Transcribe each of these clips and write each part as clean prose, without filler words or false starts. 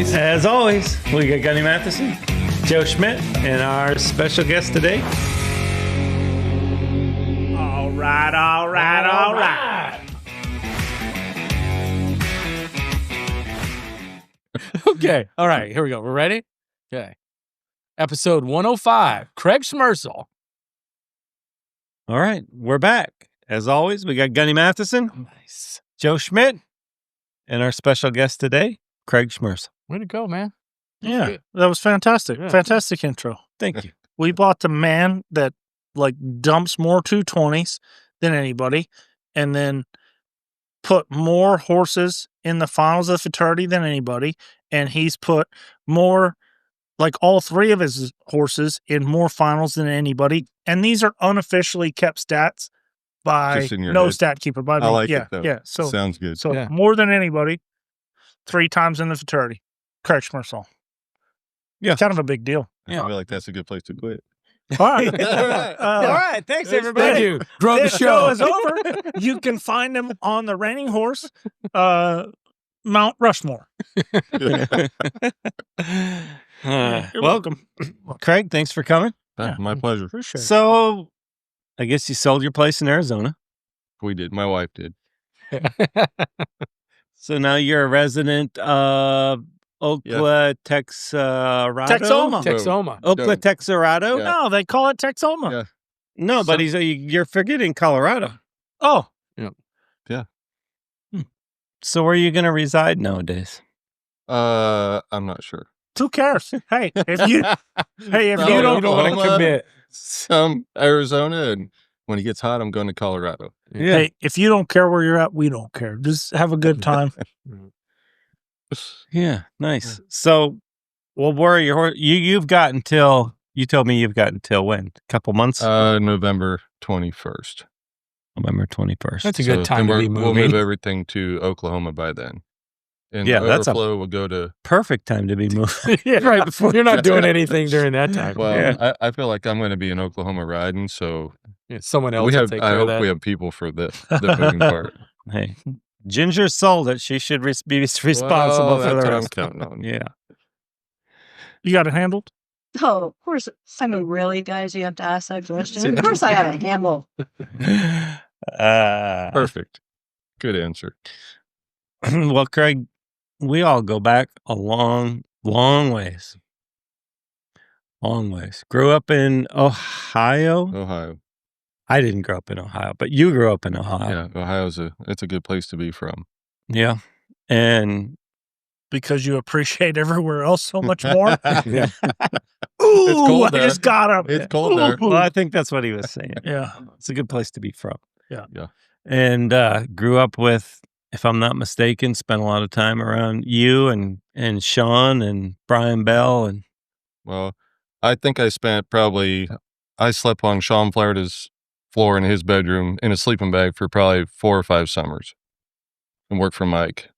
As always, we got Gunny Matheson, Joe Schmidt, and our special guest today. All right. Okay. All right. Here we go. We're ready? Okay. Episode 105. Craig Schmersal. All right, we're back. As always, we got Gunny Matheson, Nice. Joe Schmidt, and our special guest today, Craig Schmersal. Way to go, man. Yeah, good. that was fantastic. Yeah. Fantastic intro. Thank you. We bought the man that like dumps more 220's than anybody, and then put more horses in the finals of the Futurity than anybody, and he's put more, like all three of his horses in more finals than anybody, and these are unofficially kept stats by Just in your no head. stat keeper. By me. I like yeah, it, though. yeah. So Sounds good. So Yeah. more than anybody, 3 times in the Futurity. Craig Schmersal. Yeah. Kind of a big deal. I feel like that's a good place to quit. All right. All right, thanks, everybody. Thank you. Drove the This show show. is over. You can find him on the Reining Horse, Mount Rushmore. You're welcome. Craig, thanks for coming. Yeah. My pleasure. Appreciate it. So, I guess you sold your place in Arizona. We did. My wife did. So now you're a resident of Oklahoma, Texarado? Texoma. Texoma. Oklahoma, Texarado? Yeah. No, they call it Texoma. Yeah. No, but you're forgetting Colorado. Oh, So where are you going to reside nowadays? I'm not sure. who cares? Hey, if you Hey, if you don't want to commit. Some Arizona, and when it gets hot, I'm going to Colorado. Yeah. hey, if you don't care where you're at, we don't care. Just have a good time. Yeah, nice. So, well, where are your horse? You've got until, you told me you've got until when? A couple months? November 21st. November 21st. That's a good time to be We'll moving. move everything to Oklahoma by then. And Yeah, the that's a- overflow will go to. perfect time to be moving. Yeah, right before you're not doing anything during that time. Well, Yeah. I feel like I'm going to be in Oklahoma riding, so Yeah, someone else we will have. take I care of hope that. we have people for the moving part. Hey, Ginger sold it. She should be responsible Well, for the that's what I'm rest. counting on. Yeah. You got it handled? Oh, of course. I mean, really, guys, you have to ask that question. Of course I have a handle. Perfect. Good answer. Well, Craig, we all go back a long, long ways. Long ways. Grew up in Ohio. Ohio. I didn't grow up in Ohio, but you grew up in Ohio. Yeah, Ohio's it's a good place to be from. Yeah. And Because you appreciate everywhere else so much more. yeah. Ooh, It's cold I there. just got him. It's cold there. Well, I think that's what he was saying. Yeah. It's a good place to be from. Yeah. Yeah. And grew up with, if I'm not mistaken, spent a lot of time around you and Sean and Brian Bell and Well, I think I slept on Sean Flaherty's floor in his bedroom in a sleeping bag for probably 4 or 5 summers and worked for Mike.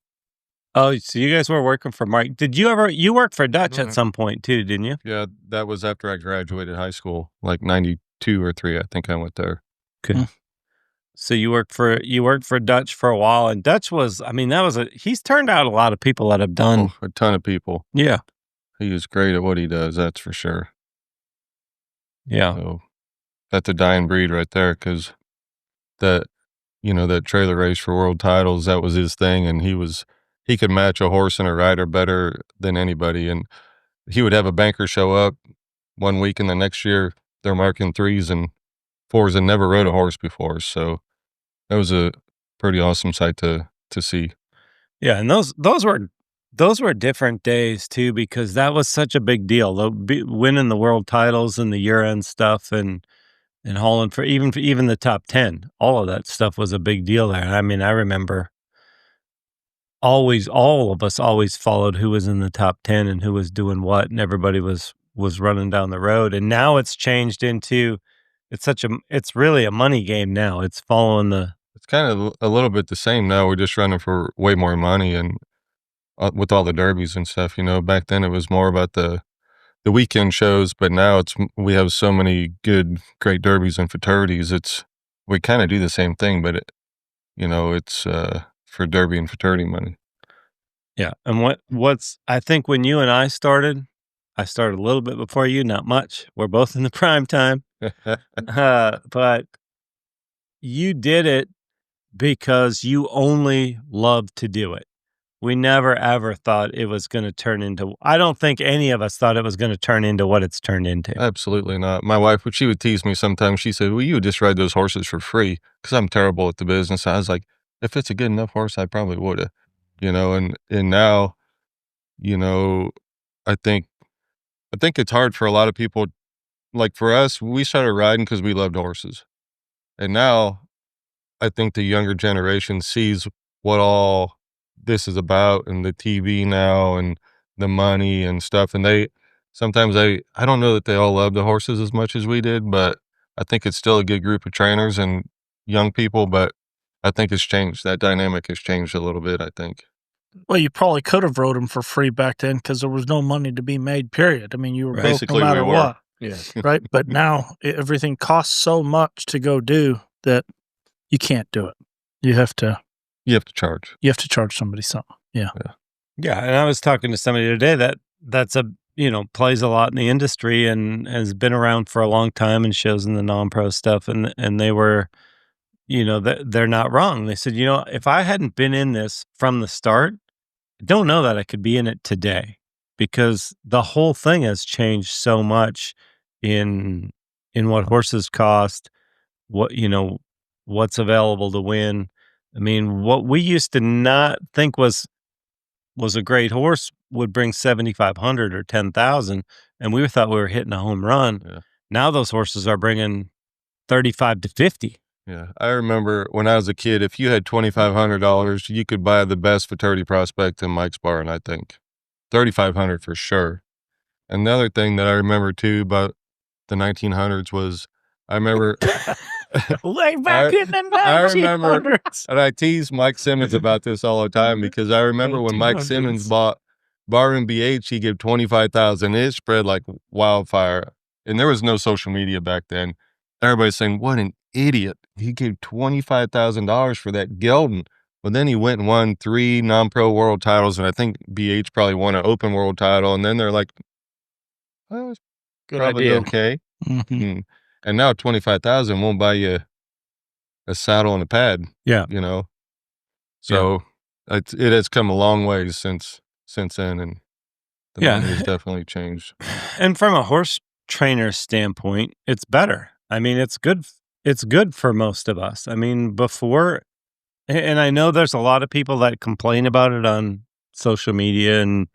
oh, so you guys were working for Mike. Did you worked for Dutch Mhm. at some point too, didn't you? Yeah, that was after I graduated high school, like 92 or 3. I think I went there. Okay. So you worked for Dutch for a while, and Dutch was, I mean, he's turned out a lot of people that have done. A ton of people. Yeah. He is great at what he does, that's for sure. Yeah. So that's a dying breed right there, because that trailer race for world titles, that was his thing, and he could match a horse and a rider better than anybody. And he would have a banker show up one week, and the next year they're marking 3s and 4s and never rode a horse before. So that was a pretty awesome sight to see. Yeah, and those were different days too, because that was such a big deal. Winning the world titles and the year-end stuff and hauling for even the top 10, all of that stuff was a big deal there. I mean, I remember all of us always followed who was in the top 10 and who was doing what, and everybody was running down the road. And now it's changed into, it's really a money game now. It's following the, It's kind of a little bit the same now. We're just running for way more money, and with all the derbies and stuff, back then it was more about the weekend shows, but now we have so many great derbies and fraternities. We kind of do the same thing, but it's for derby and fraternity money. Yeah, and what's I think when you and I started a little bit before you, not much. We're both in the prime time, but you did it because you only loved to do it. We never ever thought it was gonna turn into I don't think any of us thought it was gonna turn into what it's turned into. Absolutely not. My wife, she would tease me sometimes. She said, "Well, you would just ride those horses for free," because I'm terrible at the business. I was like, if it's a good enough horse, I probably would have, and now, you know, I think it's hard for a lot of people. Like for us, we started riding because we loved horses, and now I think the younger generation sees what all this is about and the TV now and the money and stuff. And sometimes I don't know that they all love the horses as much as we did, but I think it's still a good group of trainers and young people, but I think it's changed. That dynamic has changed a little bit, I think. Well, you probably could have rode them for free back then because there was no money to be made, period. I mean, you were broke Basically, no matter we were. what, Yeah. right? But now everything costs so much to go do that you can't do it. You have to charge. You have to charge somebody something. Yeah. Yeah, and I was talking to somebody today that's a plays a lot in the industry and has been around for a long time and shows in the non-pro stuff, and they were, they're not wrong. They said, if I hadn't been in this from the start, I don't know that I could be in it today because the whole thing has changed so much in what horses cost, what's available to win. I mean, what we used to not think was a great horse would bring 7,500 or 10,000, and we thought we were hitting a home run. Yeah. Now those horses are bringing 35 to 50. Yeah. I remember when I was a kid, if you had $2,500, you could buy the best Futurity prospect in Mike's barn, I think. 3,500 for sure. Another thing that I remember too about the 1900s was I remember Way back in the 1900s. I remember, and I tease Mike Simmons about this all the time because I remember when Mike Simmons bought Barroom BH, he gave 25,000. It spread like wildfire, and there was no social media back then. Everybody's saying, "What an idiot! He gave $25,000 for that gelding." But then he went and won 3 non-pro world titles, and I think BH probably won an open world title. And then they're like, "Well, it's Good probably idea. okay." Mhm. And now 25,000 won't buy you a saddle and a pad. Yeah. So it has come a long ways since then, and the money has definitely changed. And from a horse trainer standpoint, it's better. I mean, it's good. It's good for most of us. I mean, before, and I know there's a lot of people that complain about it on social media and,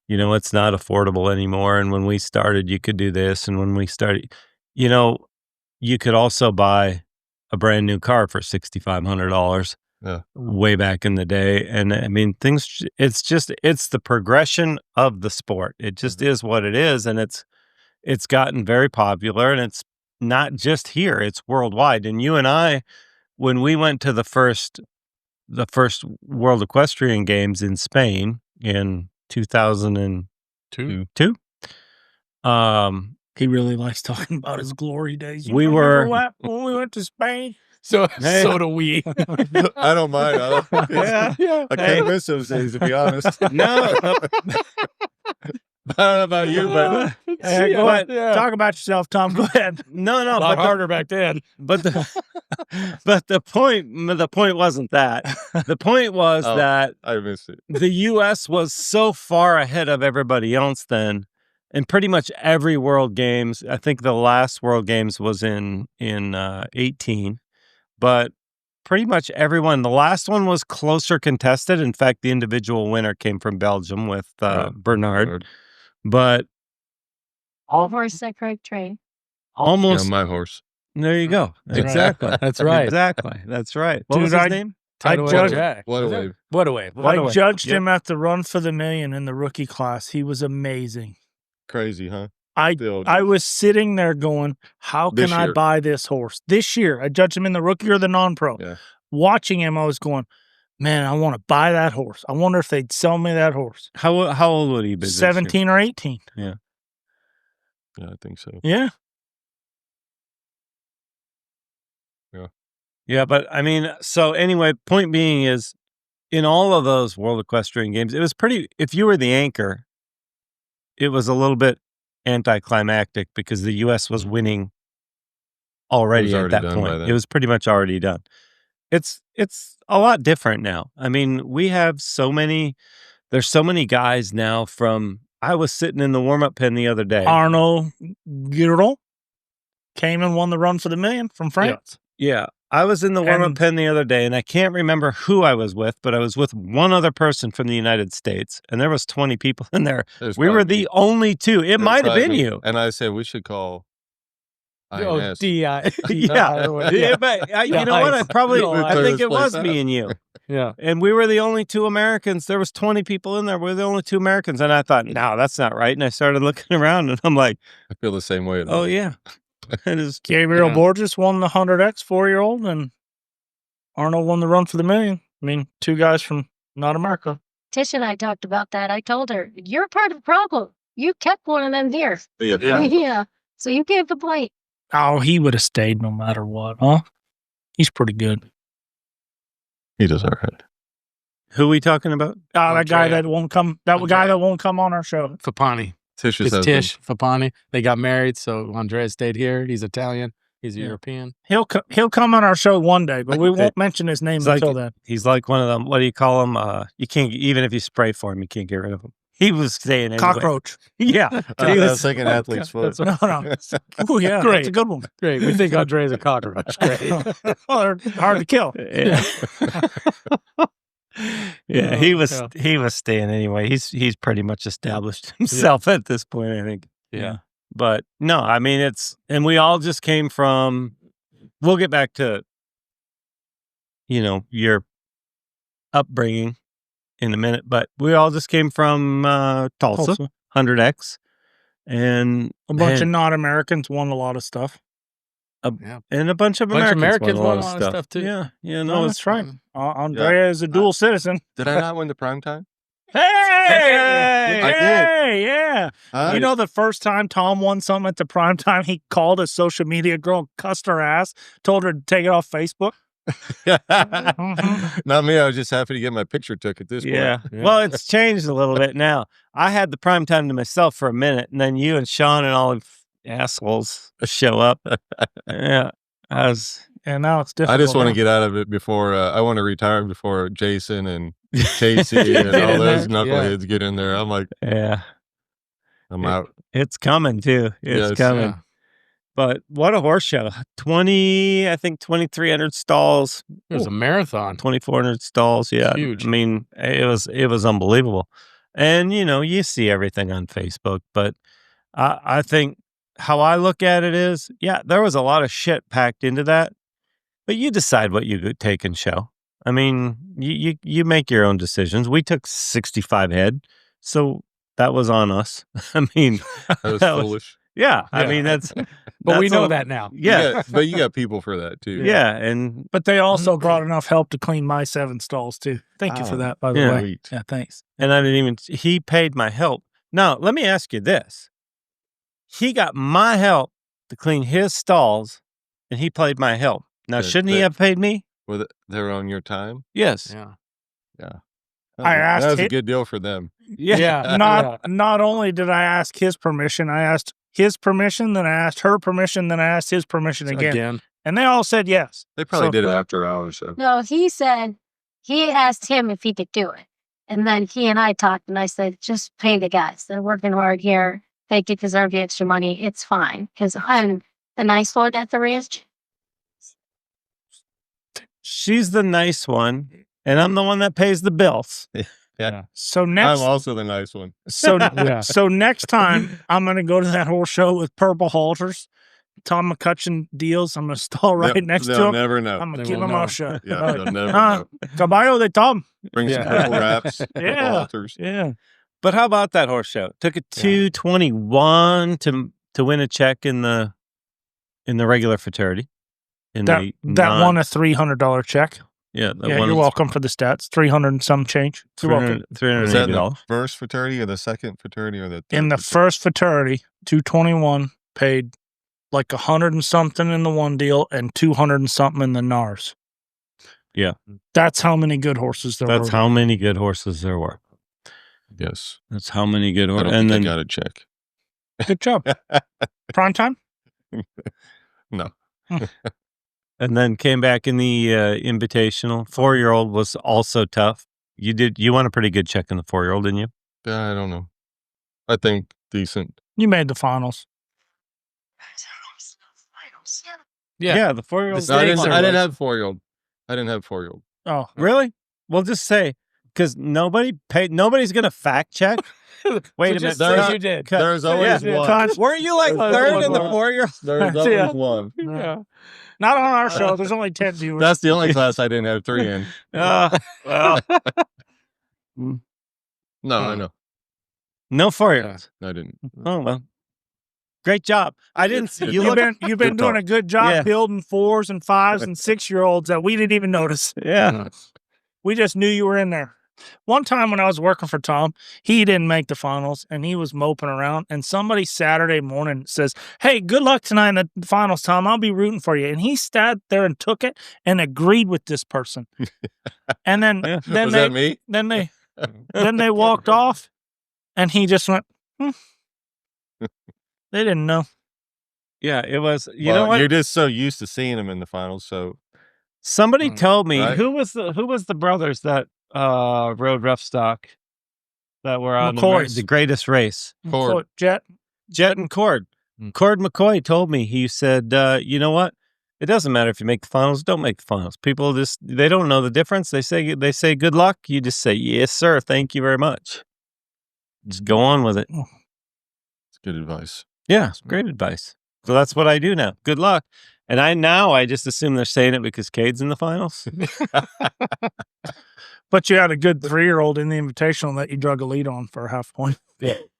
it's not affordable anymore. And when we started, you could do this. And when we started, you could also buy a brand new car for $6,500 way back in the day. And I mean, it's the progression of the sport. It just is what it is. And it's gotten very popular, and it's not just here, it's worldwide. And you and I, when we went to the first World Equestrian Games in Spain in 2002, He really likes talking about his glory days. You We remember were- when we went to Spain. So Hey. so do we. I don't mind. Yeah. I can't miss those days, to be honest. No. I don't know about you, but Hey, go ahead. Yeah. Talk about yourself, Tom. Go ahead. No, A lot but harder back then. the point wasn't that. The point was Oh. that I miss it. the U.S. was so far ahead of everybody else then, and pretty much every World Games. I think the last World Games was in 18, but pretty much everyone. The last one was closer contested. In fact, the individual winner came from Belgium with Bernard, but All horses that Craig train. almost. Yeah, my horse. There you go. That's Exactly. That's right. Exactly. That's right. What Dude, was his I- name? Tidal Wave judged- Jack. What a Was it? wave. What a wave. What a I wave. judged Yep. him at the Run for the Million in the rookie class. He was amazing. Crazy, huh? I Still I just- was sitting there going, how This can I year. buy this horse? This year, I judged him in the rookie or the non-pro. Yeah. Watching him, I was going, man, I want to buy that horse. I wonder if they'd sell me that horse. How old would he be? this year? 17 or 18. Yeah, I think so. Yeah. Yeah, but I mean, so anyway, point being is in all of those World Equestrian Games, it was pretty. If you were the anchor, it was a little bit anticlimactic because the U.S. was winning already at that point. It was pretty much already done. It's a lot different now. I mean, we have so many. There's so many guys now from. I was sitting in the warm-up pen the other day. Arnaud Girol came and won the Run for the Million from France. Yeah. I was in the warm-up pen the other day, and I can't remember who I was with, but I was with one other person from the United States, and there was 20 people in there. We were the only two. It might have been you. And I said we should call INS. DI. Yeah. But, you know what? I think it was me and you. Yeah. And we were the only two Americans. There was 20 people in there. We were the only two Americans. And I thought, no, that's not right. And I started looking around, and I'm like, I feel the same way. Oh, yeah. It is. Gabriel Borges won the 100X 4-year-old, and Arnold won the Run for the Million. I mean, two guys from not America. Tish and I talked about that. I told her, you're part of the problem. You kept one of them deer. Yeah. So you gave the blame. Oh, he would have stayed no matter what, huh? He's pretty good. He does all right. Who are we talking about? That guy that won't come. That guy that won't come on our show. Fapani. Tish Fapani. They got married, so Andrea stayed here. He's Italian. He's European. He'll come on our show one day, but we won't mention his name until then. He's like one of them. What do you call him? You can't, even if you spray for him, you can't get rid of him. He was staying anyway. Cockroach. Yeah. I was thinking athlete's foot. No. Oh, yeah. Great. That's a good one. Great. We think Andrea's a cockroach. Great. Well, they're hard to kill. Yeah. He was staying anyway. He's pretty much established himself at this point, I think. Yeah. But no, I mean, and we all just came from, we'll get back to, your upbringing in a minute, but we all just came from Tulsa, 100X, and a bunch of non-Americans won a lot of stuff. And a bunch of Americans won a lot of stuff too. Yeah, no, that's right. Andrea is a dual citizen. Did I not win the prime time? Hey, I did. Yeah. The first time Tom won something at the prime time, he called a social media girl, cussed her ass, told her to take it off Facebook. Not me. I was just happy to get my picture took at this point. Yeah. Well, it's changed a little bit now. I had the prime time to myself for a minute, and then you and Sean and all the assholes show up. Yeah. And now it's difficult. I just want to get out of it before I want to retire before Jason and Casey and all those knuckleheads get in there. I'm like, I'm out. It's coming too. It's coming. Yeah. But what a horse show. 2,300 stalls. It was a marathon. 2,400 stalls. Yeah. Huge. I mean, it was unbelievable. And, you see everything on Facebook. But I think how I look at it is, there was a lot of shit packed into that. But you decide what you take and show. I mean, you make your own decisions. We took 65 head. So that was on us. I mean, that was foolish. I mean, but we know that now. Yeah. But you got people for that too. Yeah. But they also brought enough help to clean my 7 stalls too. Thank you for that, by the way. Sweet. Yeah, thanks. And he paid my help. Now, let me ask you this. He got my help to clean his stalls, and he paid my help. Now, shouldn't he have paid me? They were on your time? Yes. Yeah. That was a good deal for them. Yeah. Not only did I ask his permission, I asked his permission, then I asked her permission, then I asked his permission again. And they all said yes. They probably did it after hours. So. No, he said he asked him if he could do it. And then he and I talked, and I said, just pay the guys. They're working hard here. They deserve the extra money. It's fine. Because I'm the nice one at the ranch. She's the nice one, and I'm the one that pays the bills. Yeah. So next, I'm also the nice one. So next time I'm going to go to that horse show with purple halters. Tom McCutcheon deals. I'm going to stall next to him. They'll never know. I'm going to keep my mouth shut. Yeah, they'll never know. Caballo de Tom. Bring some purple wraps. Yeah. But how about that horse show? Took a 221 to win a check in the regular fraternity. That won a $300 check. Yeah, you're welcome for the stats. 300 and some change. You're welcome. $380. Is that in the first fraternity or the second fraternity or the third? In the first fraternity, 221 paid like 100 and something in the one deal and 200 and something in the NARS. Yeah. That's how many good horses there were. That's how many good horses there were. Yes. That's how many good I horses. don't And think then I got a check. Good job. Prime time? No. and then came back in the invitational. 4-year-old was also tough. You won a pretty good check in the 4-year-old, didn't you? I don't know. I think decent. You made the finals. Yeah. The 4-year-old. The stakes are I didn't like- have 4-year-old. I didn't have 4-year-old. Oh, Really? Well, just say, because nobody's going to fact check. Wait a minute. Just say you did. There's always one. Con- Weren't you like There's third always in the one. 4-year-old? There's Yeah. always one. Yeah. not on our show. There's only 10 viewers. That's the only class I didn't have 3 in. Well, No, I know. no 4-year-olds. I didn't. Oh, well. Great job. I didn't see you. You've been Good doing talk. a good job Yeah. building 4s and 5s and 6-year-olds that we didn't even notice. Yeah. We just knew you were in there. One time when I was working for Tom, he didn't make the finals and he was moping around. And somebody Saturday morning says, "Hey, good luck tonight in the finals, Tom. I'll be rooting for you." And he sat there and took it and agreed with this person. And then, Yeah. then Was they, that me? then they walked off, and he just went. They didn't know. Yeah, it was. You Well, know what? You're just so used to seeing him in the finals, so Somebody told me Right. who was the brothers that rode rough stock that were on McCoys. the greatest race. Cord. Jet. Jet and Cord. Mm. Cord McCoy told me, he said, you know what? It doesn't matter if you make the finals, don't make the finals. People they don't know the difference. They say good luck. You just say, yes, sir. Thank you very much. Just go on with it. it's good advice. Yeah, it's great advice. So that's what I do now. Good luck. And I just assume they're saying it because Cade's in the finals. But you had a good 3-year-old in the invitational that you drug a lead on for a half point.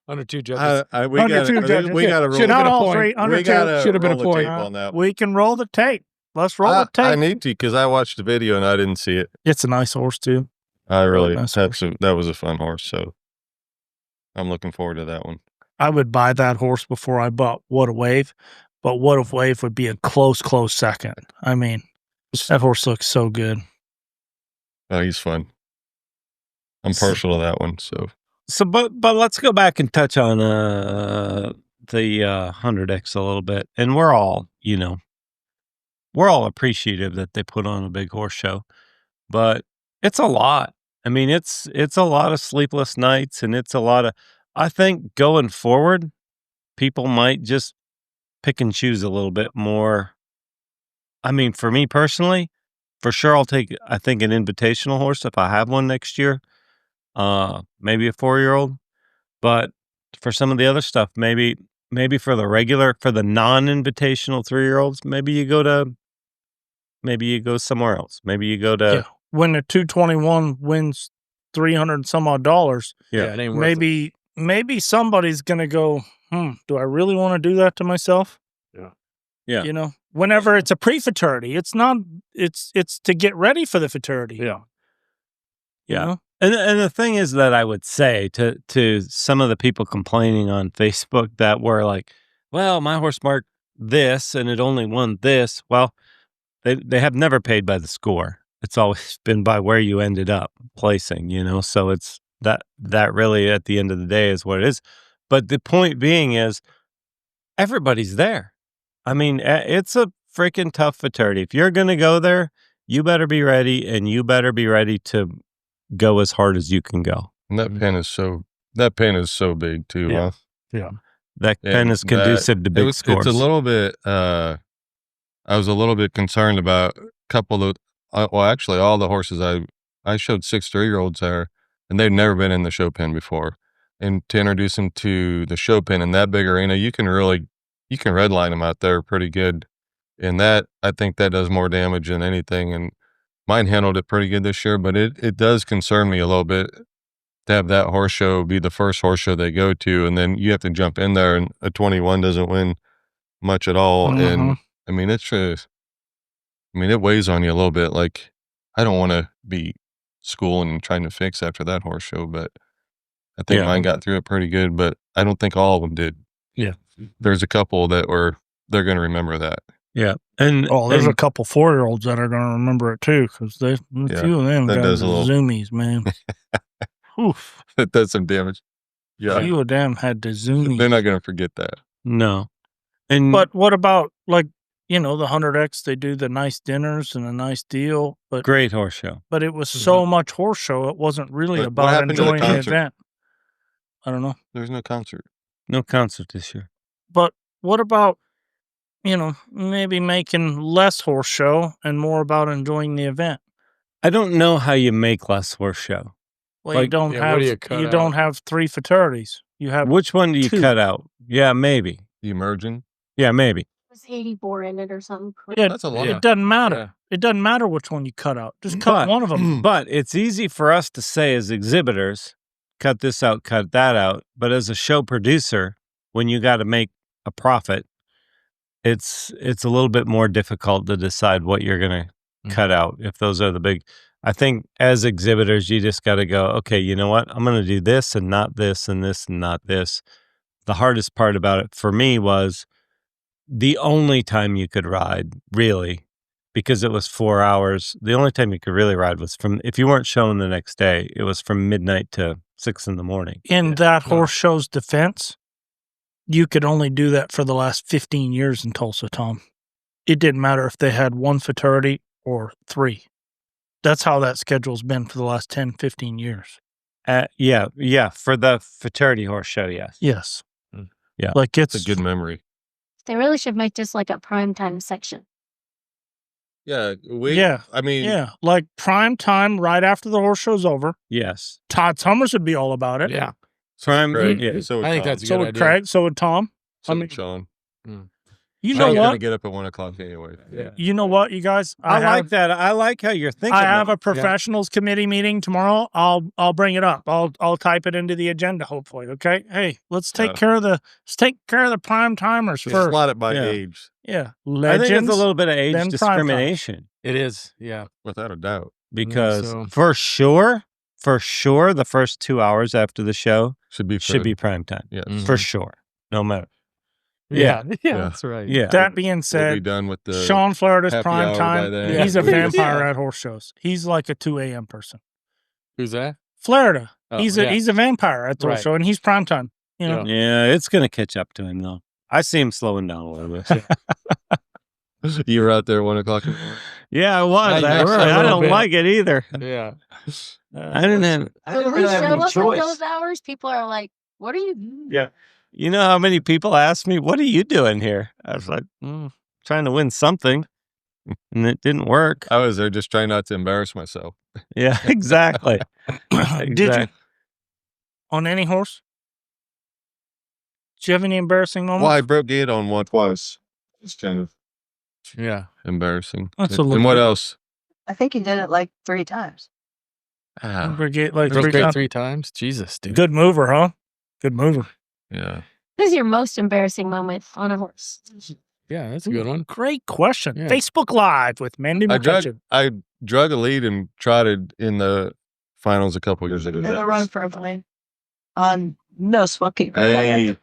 Under 2 judges. We Under got 2 judges. we got to roll. Should've Not been a all point. 3. Under We 2. got Should've been a to point. tape on that. We can roll the tape. Let's roll the tape. I need to because I watched the video and I didn't see it. It's a nice horse too. I really nice that was a fun horse. So I'm looking forward to that one. I would buy that horse before I bought What a Wave, but What a Wave would be a close second. I mean, that horse looks so good. Oh, he's fun. I'm partial to that one. So But let's go back and touch on the 100X a little bit. And we're all appreciative that they put on a big horse show, but it's a lot. I mean, it's a lot of sleepless nights, and it's a lot of, I think going forward, people might just pick and choose a little bit more. I mean, for me personally, for sure, I'll take, I think, an invitational horse if I have one next year, maybe a 4-year-old, but for some of the other stuff, maybe for the non-invitational 3-year-olds, maybe you go somewhere else. Maybe you go to, Yeah. When the 221 wins 300 and some odd dollars, Yeah, it ain't worth it. maybe somebody's gonna go, do I really want to do that to myself? Yeah. You know, whenever it's a pre-futurity, it's not. It's to get ready for the futurity. Yeah. You Yeah. know? And the thing is that I would say to some of the people complaining on Facebook that were like, well, my horse marked this and it only won this. Well, they have never paid by the score. It's always been by where you ended up placing, so it's that really at the end of the day is what it is. But the point being is everybody's there. I mean, it's a freaking tough futurity. If you're going to go there, you better be ready, and you better be ready to go as hard as you can go. and that pen is so big too. Yeah. Huh? That pen is conducive to big scores. It's a little bit. I was a little bit concerned about a couple of. Actually, all the horses I showed 6 3-year-olds there, and they've never been in the show pen before. And to introduce them to the show pen in that big arena, you can redline them out there pretty good. And that, I think that does more damage than anything. And mine handled it pretty good this year, but it does concern me a little bit to have that horse show be the first horse show they go to, and then you have to jump in there and a 21 doesn't win much at all. And I mean, it weighs on you a little bit. Like, I don't want to be schooling and trying to fix after that horse show, but I think mine got through it pretty good, but I don't think all of them did. Yeah. There's a couple that they're going to remember that. Yeah. And there's a couple 4-year-olds that are going to remember it too, because a few of them that got does a little- zoomies, man. Oof. It does some damage. A Yeah. few of them had the zoomies. They're not going to forget that. no. And But what about, like, the 100X, they do the nice dinners and a nice deal, but great horse show. but it was so much horse show, it wasn't really But what about happened to the enjoying the concert? event. I don't know. There's no concert. No concert this year. But what about, maybe making less horse show and more about enjoying the event? I don't know how you make less horse show. Well, you Like, don't yeah, what have do you cut don't out? have 3 fraternities. You have Which one do you 2. cut out? Yeah, maybe. The Emerging. Yeah, maybe. There's 84 in it or something. Yeah, That's a lot. Yeah. it doesn't matter. Yeah. It doesn't matter which one you cut out. Just cut one of them. But it's easy for us to say as exhibitors, cut this out, cut that out. But as a show producer, when you got to make a profit, it's a little bit more difficult to decide what you're going to cut out if those are the big. I think as exhibitors, you just got to go, okay, you know what? I'm going to do this and not this and this and not this. The hardest part about it for me was the only time you could ride, really, because it was 4 hours, the only time you could really ride was if you weren't showing the next day, it was from midnight to 6 in the morning. In that horse show's defense, you could only do that for the last 15 years in Tulsa, Tom. It didn't matter if they had 1 fraternity or 3. That's how that schedule's been for the last 10, 15 years. Yeah, for the fraternity horse show, yes. Yes. Yeah. Like It's a good memory. They really should make this like a primetime section. Yeah. I mean, yeah, like prime time right after the horse show's over. Yes. Todd Summers would be all about it. Yeah. Prime, Craig, yeah. so would I think Tom. that's a So good would idea. Craig, so would Tom. So I mean, would Sean. You Sean's know gonna what? get up at 1 o'clock anyway. Yeah. You know what, you guys? I like that. I like how you're thinking. I have though. a professionals committee meeting tomorrow. I'll bring it up. I'll type it into the agenda. Hopefully, okay. Hey, let's take care of the prime timers Just first. slot it by Yeah. age, Yeah, I legends. think it's a little bit of age then prime time. discrimination It is. Yeah. without a doubt. because so- for sure, the first 2 hours after the show Should be should be prime time. Yes. Mhm. For sure. No matter. Yeah. Yeah. Yeah. That's right. Yeah. That being We'll be said, done with the Sean Florida's happy prime hour by time. then. He's a Yeah. vampire Yeah. at horse shows. He's like a 2 a.m. person. Who's that? Florida. Oh, he's yeah. a vampire at the horse Right. show, and he's prime time. You know, Yeah, it's going to catch up to him, though. I see him slowing down a little bit. You were out there 1 o'clock in the morning. Yeah, I was. Yeah, you were a Actually. I little don't bit. like it either. Yeah. I didn't have. When we show up at those hours, people are like, "What are you doing?" Yeah. You know how many people ask me, "What are you doing here?" I was like, trying to win something, and it didn't work. I was there just trying not to embarrass myself. Yeah, exactly. Did you on any horse? Did you have any embarrassing moments? Well, I broke gate on one twice. It's kind of Yeah. embarrassing. That's a And little what bit. else? I think he did it like 3 times. Brigade, like Broke 3 gate times. 3 times. Jesus, dude. Good mover, huh? Good mover. Yeah. What is your most embarrassing moment on a horse? Yeah, that's a good one. Great question. Yeah. Facebook Live with Mandy McCutcheon. I drug a lead and trotted in the finals a couple years ago. In a run for a plane. On no smoking. Hey.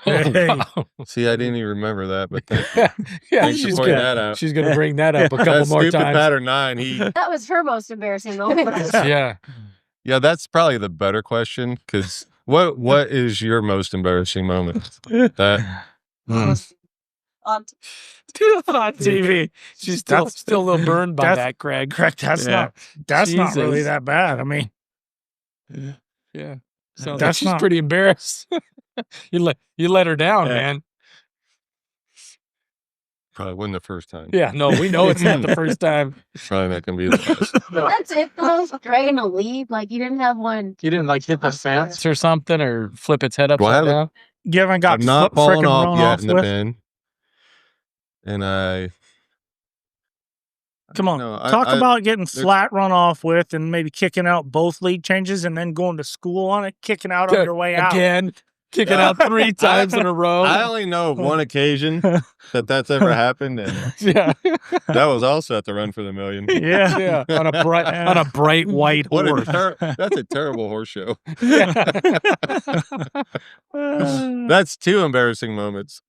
See, I didn't even remember that, but yeah, thanks for she's pointing gonna, that out. she's gonna bring that up a couple That more stupid times. pattern 9. He, That was her most embarrassing moment. Yeah. yeah, that's probably the better question. Because what is your most embarrassing moment? That On on TV. She's still a little burned by That's- that, Craig. Correct. That's Yeah. not really Jesus. that bad. I mean, Yeah. Sounds like That's she's not- pretty embarrassed. you let her down, Yeah. man. probably wasn't the first time. Yeah, no, we know it's not the first time. Probably not going to be the last. That's it, though. Dragging a lead, like you didn't have one. You didn't like hit the fence or something or flip its head Well, I upside haven't- down? you haven't got I'm not falling frickin' off run yet off in the with? bin. And Come on. No, Talk about getting flat run off with and maybe kicking out both lead changes and then going to school on it, kicking out on your way out. Again, kicking out 3 times in a row. I only know of one occasion that's ever happened, and yeah, that was also at the Run for the Million. Yeah. yeah, on a bright white What horse. that's a terrible horse show. Yeah. That's 2 embarrassing moments.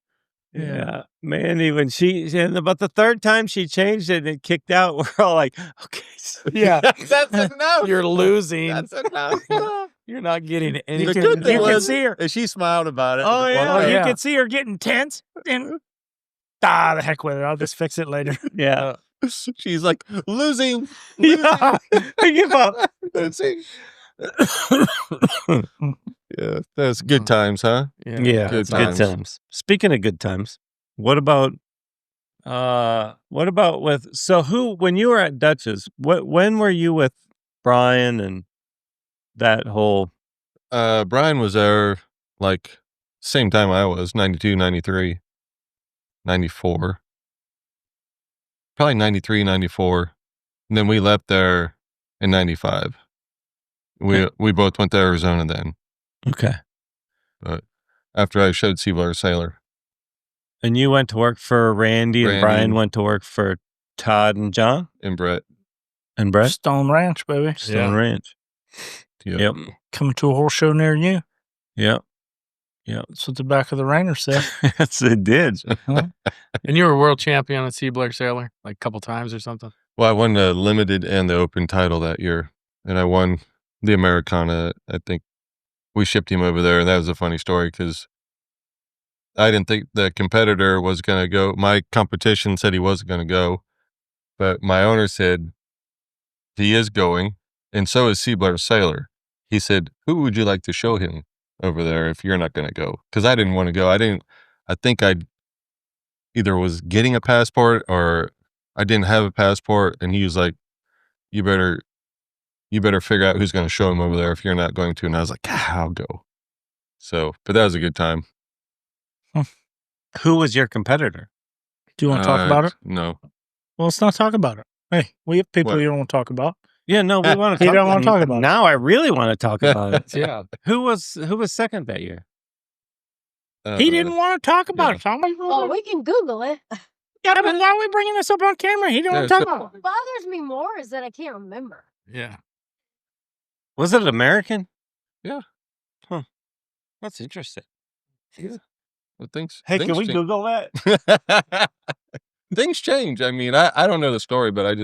Yeah. Mandy, when and about the third time she changed it and it kicked out, we're all like, okay. So Yeah. That's enough. You're losing. That's enough. You're not getting You anything. can, good thing you can was- see her. And she smiled about it. Oh, yeah. You yeah. can see her getting tense. And the heck with it. I'll just fix it later. yeah. She's like, losing. Yeah. I give up. Losing. Yeah, that's good times, huh? Yeah. Good Good times. times. Speaking of good times, what about with when you were at Dutch's, when were you with Brian and that whole Brian was there like same time I was, 92, 93, 94. Probably 93, 94. And then we left there in 95. We both went to Arizona then. Okay. But after I showed Seabler Sailor. And you went to work for Randy and Randy. Brian went to work for Todd and John And Brett. and Brett? Stone Ranch, baby. Stone Ranch. Yep. Coming to a horse show near you. Yep. Yep. That's what the back of the Rainer said. Yes, it did. And you were world champion at Seabler Sailor like a couple times or something. Well, I won the limited and the open title that year. And I won the Americana. I think we shipped him over there. And that was a funny story because I didn't think the competitor was going to go. My competition said he wasn't going to go. But my owner said he is going. And so is Seabler Sailor. He said, who would you like to show him over there if you're not going to go? Because I didn't want to go. I think I either was getting a passport or I didn't have a passport. And he was like, you better figure out who's going to show him over there if you're not going to. And I was like, I'll go. So, but that was a good time. Who was your competitor? Do you want to talk about it? No. Well, let's not talk about it. Hey, we have people What? you don't want to talk about. Yeah, no, we want to You talk don't wanna talk about it. Now I really want to talk about it. Yeah. Who was second that year? He didn't want to talk about it. Oh, we can Google it. Yeah, but why are we bringing this up on camera? He didn't want to Yeah, talk so- about it. What bothers me more is that I can't remember. Yeah. Was it American? Yeah. Huh. That's interesting. Well, things, Hey, things can we change. Google that? Things change. I mean, I don't know the story, but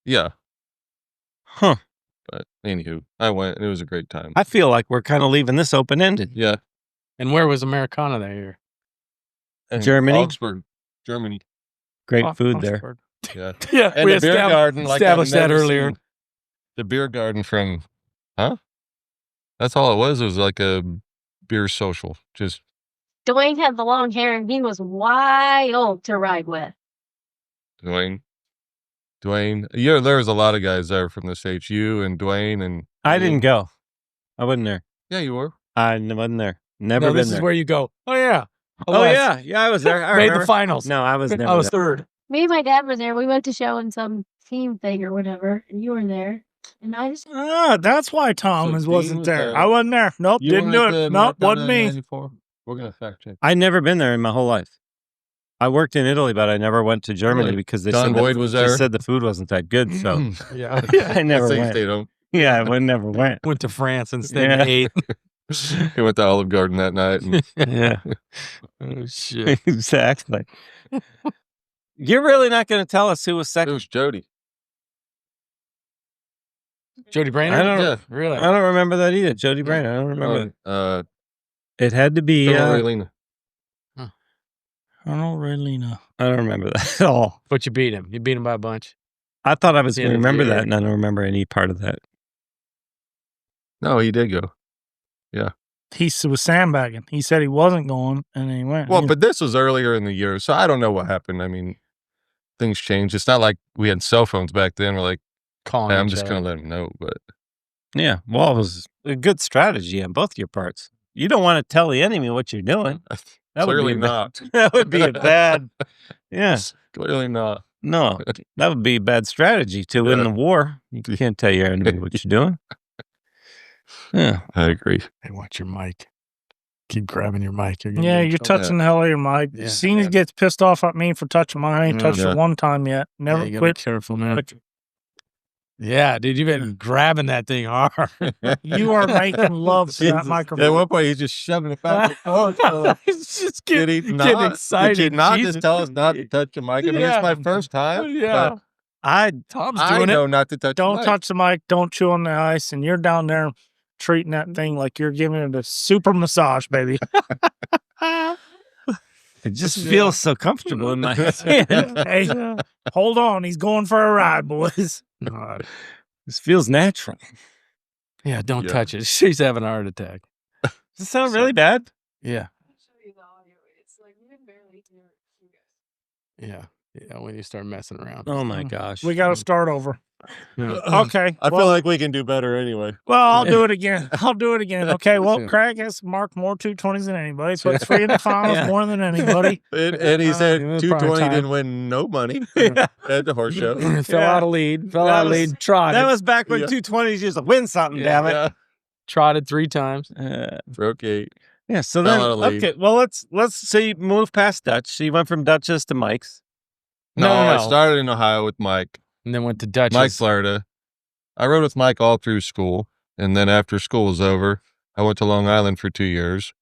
yeah. Huh. But anywho, I went and it was a great time. I feel like we're kind of leaving this open-ended. Yeah. And where was Americana that year? And Germany? Augsburg, Germany. Great Oh, food there. Oxford. Yeah. Yeah. And the beer garden, like I've established that never earlier. seen. The beer garden from, that's all it was. It was like a beer social. Just Dwayne had the long hair and he was wild to ride with. Dwayne. Yeah, there was a lot of guys there from the States. You and Dwayne and I didn't go. I wasn't there. Yeah, you were. I wasn't there. Never No, been this there. is where you go. Oh yeah. Oh yeah, I was there. I Made remember. the finals. No, I was never. I was there. third. Me and my dad were there. We went to show in some team thing or whatever, and you were there. And I just That's why Thomas So wasn't Dean was there. there. I wasn't there. Nope, You didn't do weren't it. at the Nope, Americana wasn't me. 94? We're gonna fact check. I never been there in my whole life. I worked in Italy, but I never went to Germany Really? because they Don said Boyd was they there? said the food wasn't that good. So Yeah. I never So you went. stayed home. Yeah, I never went. Went to France instead Yeah. of 8. He went to Olive Garden that night. And Yeah, Oh shit. exactly. You're really not going to tell us who was it second? was Jody. Jody Brainerd? I don't. Yeah. Really? I don't remember that either. Jody Brainerd. I don't remember. It had to be. Lena. I don't really know. I don't remember that at all. But you beat him. You beat him by a bunch. I thought I was Yeah, going to remember yeah. that, and I don't remember any part of that. No, he did go. He was sandbagging. He said he wasn't going, and then he went. Well, He- but this was earlier in the year, so I don't know what happened. I mean, things changed. It's not like we had cell phones back then. We're like, Calling hey, I'm each just other. going to let him know. But Yeah, well, it was a good strategy on both your parts. You don't want to tell the enemy what you're doing. That would clearly be not. That would be a bad. Yeah, Clearly not. no, that would be a bad strategy to win Yeah. the war. You can't tell your enemy what you're doing. Yeah, I agree. Hey, watch your mic. Keep grabbing your mic. You're yeah, you're touching the hell out of your mic. Yeah. Cena gets pissed off at me for touching mine. I ain't touched Yeah. it one time yet. Never you gotta quit. be careful, man. Yeah, dude, you've been grabbing that thing hard. You are making love to that At microphone. one point, he's just shoving it back and forth. He's just Did getting, he not? excited. Did he not Jesus. just tell us not to touch the mic? I mean, Yeah. it's my first time. Yeah. but Tom's I doing know it. not to touch Don't the mic. touch the mic. Don't chew on the ice. And you're down there treating that thing like you're giving it a super massage, baby. It just feels so comfortable in my hand. Hey, hold on. He's going for a ride, boys. This feels natural. Yeah, don't Yeah. touch it. She's having a heart attack. Does it sound really bad? Yeah. I'll show you the audio. It's like you can barely hear you guys. Yeah. Yeah, when you start messing around. Oh my gosh. We got to start over. Yeah. Okay. I well, feel like we can do better anyway. Well, I'll do it again. Okay. Well, Yeah. Craig has marked more 220s than anybody. Puts 3 in the finals Yeah. more than anybody. And he said prime 220 time. didn't win no money at the horse show. Fell Yeah. out of lead. Fell That out of was- lead. Trotted. That was back when Yeah. 220s used to win something, damn it. Yeah. Trotted 3 times. Okay. Yeah, so Fell then, out of league. okay, well, let's say you move past Dutch. So you went from Dutchess to Mike's. No, I no. started in Ohio with Mike. And then went to Dutchess. Mike Florida. I rode with Mike all through school. And then after school was over, I went to Long Island for 2 years.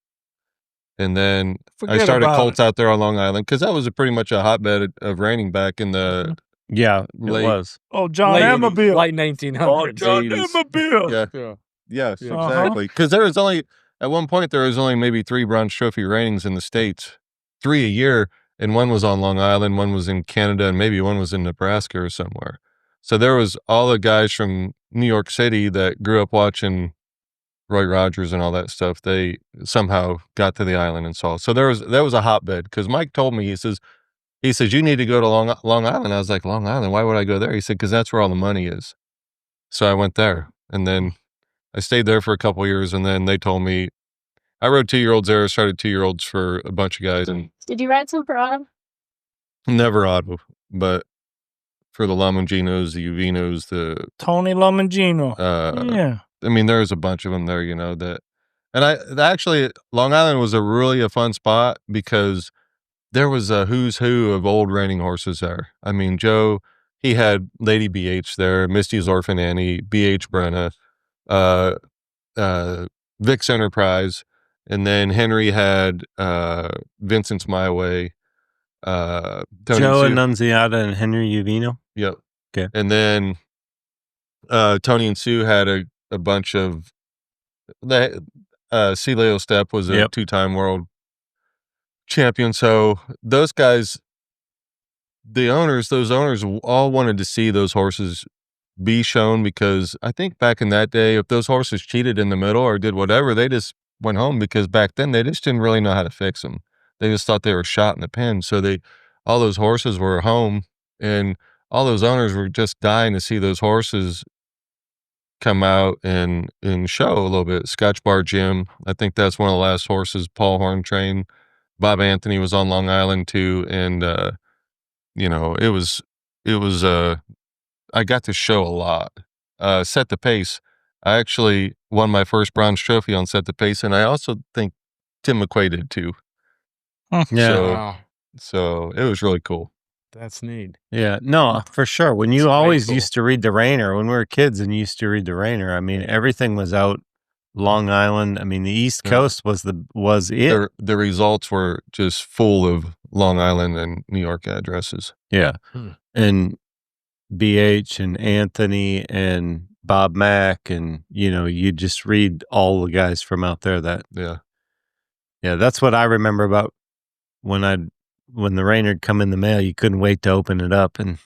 And then I Forget started about colts out there on Long Island because that was pretty much a hotbed of reining back in the Yeah, it Late- was. Oh, John Late- Amabile. Late 1900s. Oh, John 80s. Amabile. yeah. Yeah. Yes, Yeah. exactly. Because there was only at one point there was only maybe 3 bronze trophy reignings in the States, 3 a year, and one was on Long Island, one was in Canada, and maybe one was in Nebraska or somewhere. So there was all the guys from New York City that grew up watching Roy Rogers and all that stuff. They somehow got to the island and saw. So there was a hotbed because Mike told me, he says you need to go to Long Island. I was like, Long Island, why would I go there? He said, because that's where all the money is. So I went there, and then I stayed there for a couple of years, and then they told me I rode 2-year-olds there. Started 2-year-olds for a bunch of guys, and Did you ride some for autumn? never Auto, but for the Lamonginos, the Uvinos, the Tony Lomangino. Yeah. I mean, there's a bunch of them there, that, and actually Long Island was a fun spot because there was a who's who of old reining horses there. I mean, Joe, he had Lady BH there, Misty's Orphan Annie, BH Brenna, Vic's Enterprise, and then Henry had Vincent's My Way, Tony Joe and Sue. Annunziata and Henry Uvino. Yep. Okay. And then Tony and Sue had a bunch of C. Leo Stepp was a Yep. 2-time world champion. So those guys, those owners all wanted to see those horses be shown because I think back in that day, if those horses cheated in the middle or did whatever, they just went home because back then they just didn't really know how to fix them. They just thought they were shot in the pen. So all those horses were home, and all those owners were just dying to see those horses come out and show a little bit. Scotch Bar Jim, I think that's one of the last horses Paul Horn trained. Bob Anthony was on Long Island too, and it was I got to show a lot. Set the Pace, I actually won my first bronze trophy on Set the Pace, and I also think Tim McQuay did too. Yeah. So- Wow. So it was really cool. That's neat. Yeah, no, for sure. When you That's very always cool. used to read the Rainer, when we were kids and used to read the Rainer, I mean, everything was out Long Island. I mean, the East Yeah. Coast was it. The results were just full of Long Island and New York addresses. Yeah. Hmm. And BH and Anthony and Bob Mack, and you just read all the guys from out there Yeah. that's what I remember about when the Rainer come in the mail. You couldn't wait to open it up, and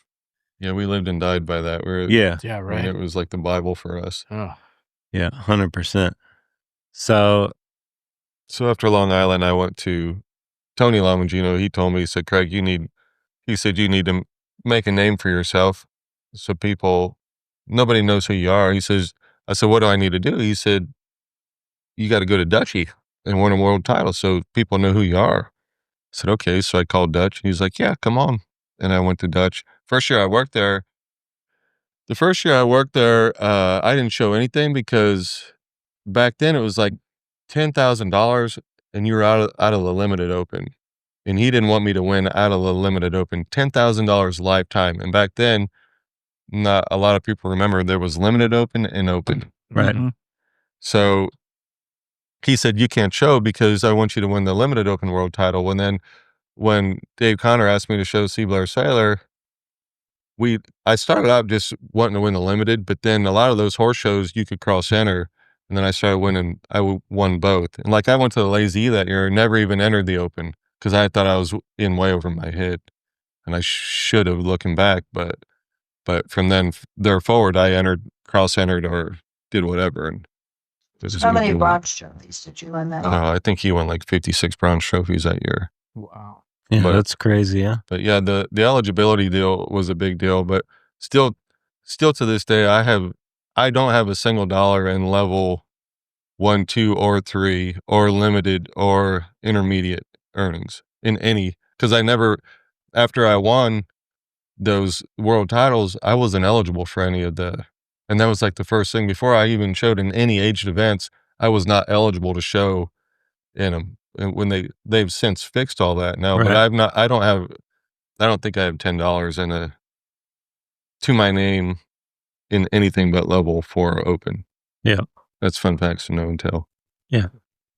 Yeah, we lived and died by that. yeah, Yeah, I mean, right. it was like the Bible for us. Oh. yeah, 100%. So So after Long Island, I went to Tony Lamangino. He told me, he said, Craig, you need to make a name for yourself so nobody knows who you are. I said, what do I need to do? He said, you got to go to Dutchy and win a world title so people know who you are. I said, okay. So I called Dutch, and he's like, yeah, come on. And I went to Dutch. The first year I worked there, I didn't show anything because back then it was like $10,000 and you were out of the limited open. And he didn't want me to win out of the limited open, $10,000 lifetime. And back then not a lot of people remember, there was limited open and open. Right. Mhm. So he said, you can't show because I want you to win the limited open world title. And then when Dave Connor asked me to show Sea Blair Sailor, I started out just wanting to win the limited, but then a lot of those horse shows you could cross enter, and then I started winning. Won both, and like I went to the Lazy that year, never even entered the open because I thought I was in way over my head, and I should have looking back, but from then there forward, I cross entered or did whatever, and this is How many bronze trophies did you win that? I think he won like 56 bronze trophies that year. Wow. Yeah, But- that's crazy. Yeah. But yeah, the eligibility deal was a big deal, but still to this day, I don't have a single dollar in level 1, 2, or 3 or limited or intermediate earnings in any, because after I won those world titles, I wasn't eligible for any of and that was like the first thing before I even showed in any aged events. I was not eligible to show in them. And when they've since fixed all that now, but Right. I don't think I have $10 to my name in anything but level 4 open. Yeah. That's fun facts to know and tell.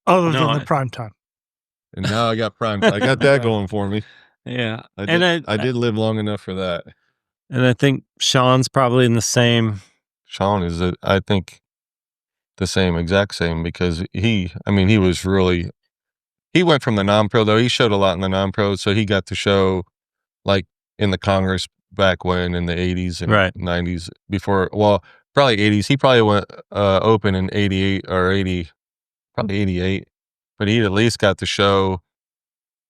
Other No, than the prime time. And now I got prime. I got that going for me. Yeah. I did live long enough for that. And I think Sean's probably in the same. Sean is, I think, the exact same, because he was really, he went from the non-pro though. He showed a lot in the non-pro, so he got to show like in the Congress back when in the 80s and Right. 90s before, well, probably 80s. He probably went open in 88 or 80, probably 88, but he at least got to show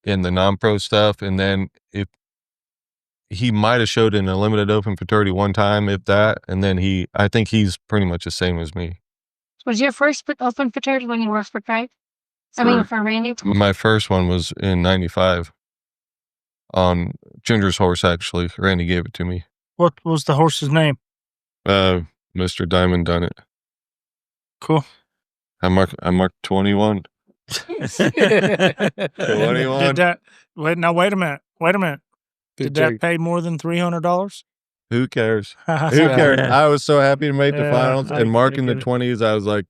in the non-pro stuff. And then if he might have showed in a limited open Futurity one time, if that, and then I think he's pretty much the same as me. Was your first open Futurity when you worked for Craig? I mean, for Randy? My first one was in 95 on Ginger's horse, actually. Randy gave it to me. What was the horse's name? Mr. Diamond done it. Cool. I marked 21. 21. Did that? Wait a minute. Did that pay more than $300? Who cares? Who Who cares? Yeah. I was so happy to make the Yeah, finals, I and marking the get it. 20s, I was like,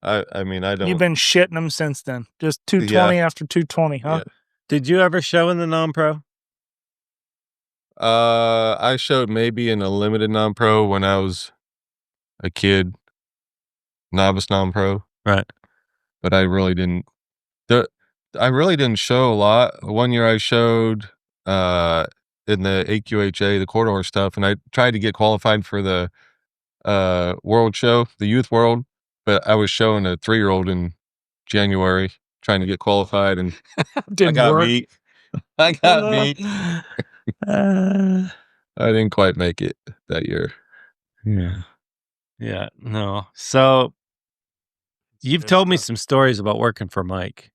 I mean, I don't. You've been shitting them since then. Just 220 after 220, huh? Yeah. Did you ever show in the non-pro? I showed maybe in a limited non-pro when I was a kid, novice non-pro. Right. But I really didn't. I really didn't show a lot. One year I showed in the AQHA, the quarter horse stuff, and I tried to get qualified for the world show, the youth world, but I was showing a 3-year-old in January trying to get qualified, and Didn't I got work. beat. I got beat. I didn't quite make it that year. Yeah. Yeah. No. So you've Good told me stuff. some stories about working for Mike.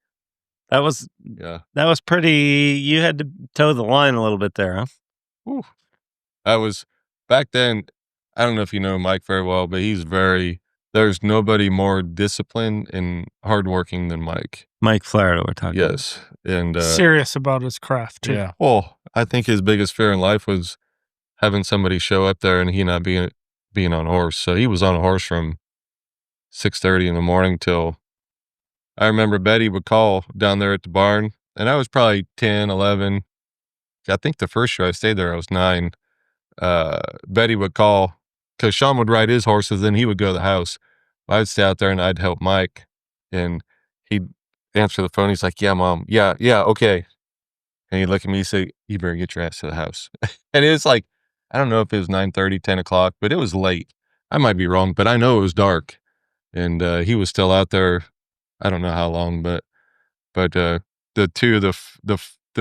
That was Yeah. pretty. You had to toe the line a little bit there, huh? Whew. I was back then. I don't know if you know Mike very well, but there's nobody more disciplined and hardworking than Mike. Mike Flaherty, we're talking. Yes. And Serious about his craft, too. Yeah. well, I think his biggest fear in life was having somebody show up there and he not being on a horse. So he was on a horse from 6:30 in the morning till, I remember Betty would call down there at the barn, and I was probably 10, 11. I think the first year I stayed there, I was 9. Betty would call because Sean would ride his horses, then he would go to the house. I'd stay out there and I'd help Mike, and he'd answer the phone. He's like, "Yeah, Mom. Yeah, okay." And he'd look at me and say, "You better get your ass to the house." And it was like, I don't know if it was 9:30, 10 o'clock, but it was late. I might be wrong, but I know it was dark. And he was still out there. I don't know how long, but the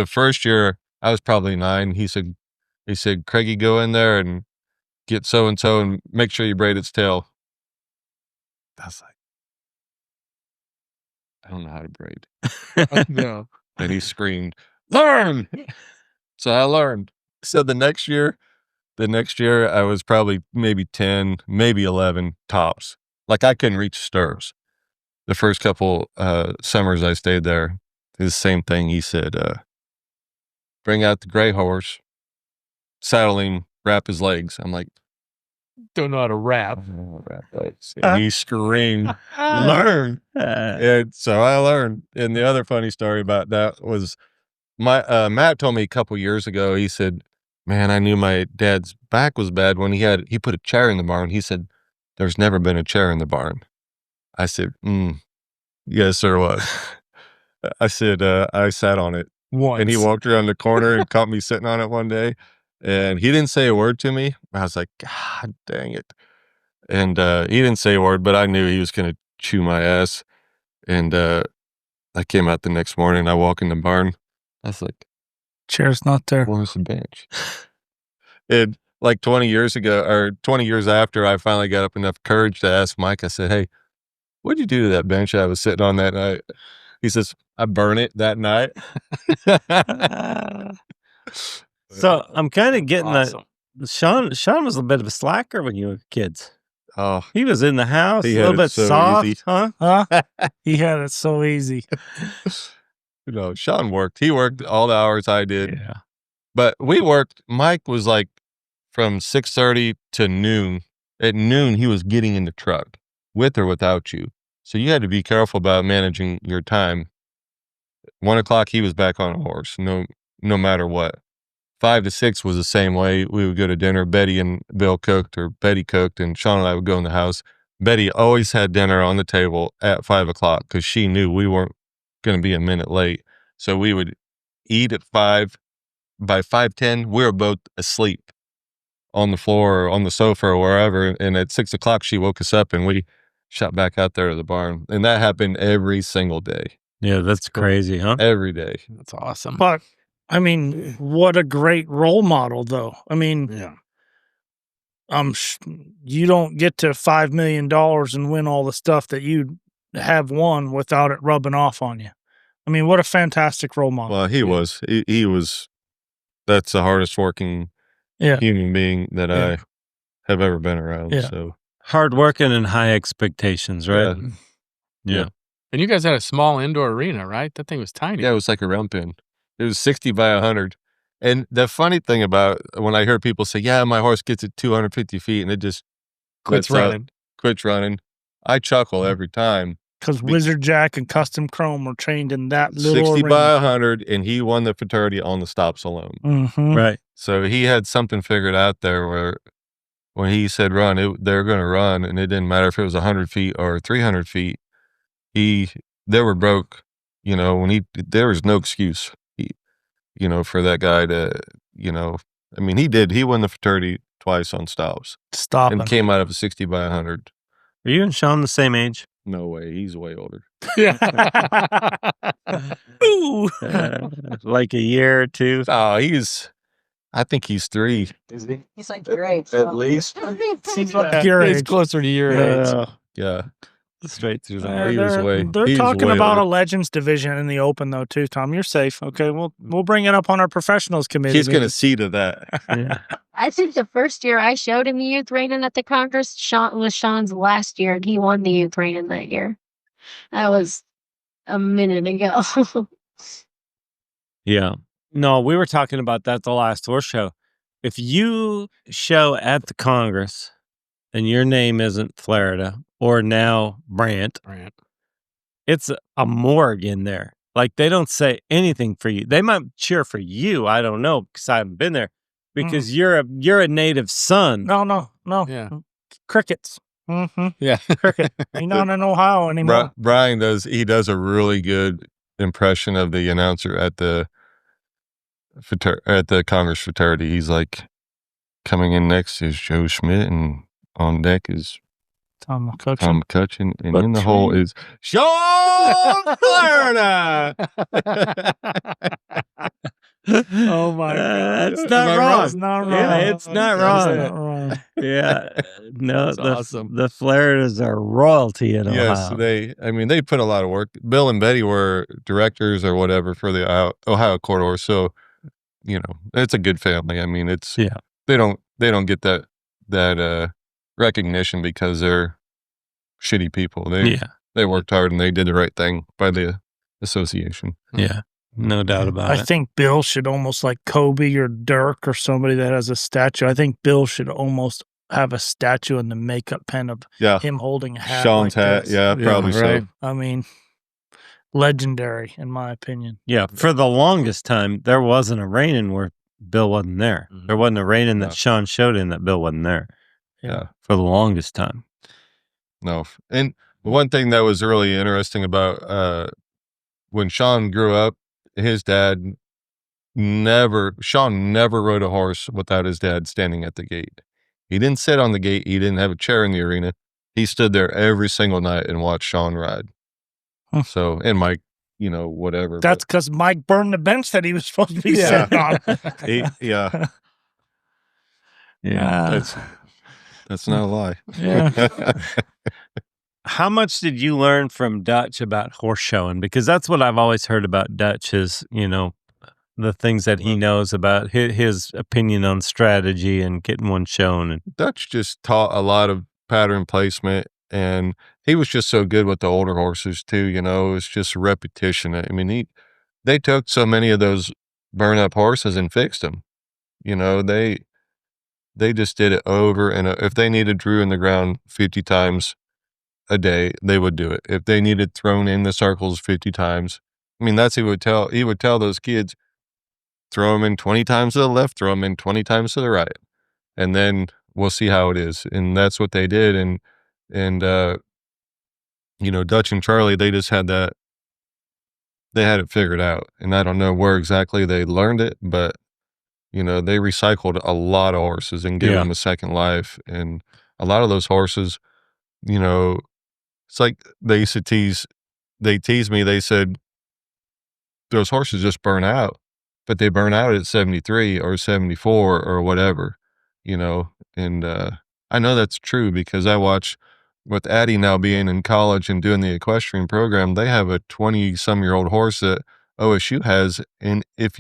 first year I was probably 9. He said, "Craigie, go in there and get so and so and make sure you braid its tail." I was like, I don't know how to braid. No. And he screamed, "Learn!" So I learned. So the next year I was probably maybe 10, maybe 11 tops. Like I couldn't reach stirrups. The first couple summers I stayed there, the same thing. He said, "Bring out the gray horse, saddle him, wrap his legs." I'm like, Don't know how to rap. And he screamed, learn. And so I learned. And the other funny story about that was my Matt told me a couple years ago, he said, man, I knew my dad's back was bad when he put a chair in the barn. He said, there's never been a chair in the barn. I said, yes, there was. I said, I sat on it. Once. And he walked around the corner and caught me sitting on it one day. And he didn't say a word to me. I was like, God dang it. And he didn't say a word, but I knew he was going to chew my ass. And I came out the next morning. I walk in the barn. I was like, Chair's not there. where's the bench? And like 20 years ago, or 20 years after, I finally got up enough courage to ask Mike. I said, hey, what'd you do to that bench I was sitting on that night? He says, I burn it that night. So I'm kind of getting Awesome. that. Sean was a bit of a slacker when you were kids. Oh, He was in the house, He a had little it bit so soft, easy. huh? Huh? He had it so easy. Sean worked. He worked all the hours I did. Yeah. But we worked. Mike was like from 6:30 to noon. At noon, he was getting in the truck with or without you. So you had to be careful about managing your time. 1 o'clock, he was back on a horse, no matter what. 5 to 6 was the same way. We would go to dinner. Betty and Bill cooked, or Betty cooked, and Sean and I would go in the house. Betty always had dinner on the table at 5 o'clock because she knew we weren't going to be a minute late. So we would eat at 5. By 5:10, we were both asleep on the floor or on the sofa or wherever. And at 6 o'clock, she woke us up and we shot back out there to the barn. And that happened every single day. Yeah, that's crazy, huh? Every day. That's awesome. But I mean, what a great role model, though. I mean, Yeah. you don't get to $5 million and win all the stuff that you have won without it rubbing off on you. I mean, what a fantastic role model. Well, he was. He was. That's the hardest working human being that I have ever been around. Yeah. So Hardworking and high expectations, right? Yeah. And you guys had a small indoor arena, right? That thing was tiny. yeah, it was like a round pin. It was 60 by 100. And the funny thing about when I hear people say, yeah, my horse gets at 250 feet and it just Quits lets up, running. quits running, I chuckle every time. Because Wizard Jack and Custom Chrome were trained in that little 60 arena. by 100, and he won the Futurity on the stops alone. Mm-hmm. Right. So he had something figured out there where when he said run, they're going to run, and it didn't matter if it was 100 feet or 300 feet. They were broke, there was no excuse, for that guy to, I mean, he won the Futurity twice on stops. Stop And him. came out of a 60 by 100. Are you and Sean the same age? No way. He's way older. Yeah. Ooh. Like a year or two? Oh, I think he's 3. Is he? He's like great. At least. Seems like your It's age. closer to your age. Yeah. Straight through the Uh, heart. he was they're he's talking way about older. a Legends division in the Open, though, too, Tom. You're safe. Okay, we'll bring it up on our professionals committee. He's going to see to that. Yeah. I think the first year I showed him the youth reining at the Congress, was Sean's last year, and he won the youth reining that year. That was a minute ago. Yeah. No, we were talking about that the last horse show. If you show at the Congress and your name isn't Florida or now Brandt, it's a morgue in there. Like, they don't say anything for you. They might cheer for you. I don't know, because I haven't been there. Because you're a native son. No. Yeah. Crickets. Mm-hmm. Yeah. Cricket. You're not in Ohio anymore. Brian does a really good impression of the announcer at the Congress Futurity. He's like, coming in next is Joe Schmidt, and on deck is Tom McCutcheon. Tom McCutcheon, and in the hole is Sean Florida. Oh my God. It's not wrong. It's not wrong. Yeah, it's not That's wrong. not wrong. Yeah. No, That's awesome. The Floridas are royalty in Yes, Ohio. they put a lot of work. Bill and Betty were directors or whatever for the Ohio corridor, so it's a good family. I mean, it's they don't get that recognition because they're shitty people. They worked hard and they did the right thing by the association. Yeah. No doubt about I it. think Bill should almost, like Kobe or Dirk or somebody that has a statue. I think Bill should almost have a statue in the makeup pen of Yeah. him holding a hat. Sean's like hat. this. Yeah, probably right. so. I mean, legendary in my opinion. Yeah, for the longest time, there wasn't a reining where Bill wasn't there. Mhm. There wasn't a reining No. that Sean showed in that Bill wasn't there. Yeah. For the longest time. No. And one thing that was really interesting about when Sean grew up, his dad Sean never rode a horse without his dad standing at the gate. He didn't sit on the gate. He didn't have a chair in the arena. He stood there every single night and watched Sean ride. Huh. So, and Mike, whatever. That's because Mike burned the bench that he was supposed to be sitting on. Yeah. Yeah. That's not a lie. Yeah. How much did you learn from Dutch about horse showing? Because that's what I've always heard about Dutch is, the things that he knows about his opinion on strategy and getting one shown. And Dutch just taught a lot of pattern placement, and he was just so good with the older horses too. It's just repetition. I mean, they took so many of those burn up horses and fixed them. They just did it over, and if they needed Drew in the ground 50 times a day, they would do it. If they needed thrown in the circles 50 times, I mean, that's what he would tell those kids. Throw them in 20 times to the left, throw them in 20 times to the right. And then we'll see how it is. And that's what they did. And Dutch and Charlie, they just had they had it figured out. And I don't know where exactly they learned it, but, they recycled a lot of horses and gave them a second life. And a lot of those horses, it's like they used to tease me. They said, those horses just burn out. But they burn out at 73 or 74 or whatever, and I know that's true because I watch with Addie now being in college and doing the equestrian program, they have a 20-some-year-old horse that OSU has, and it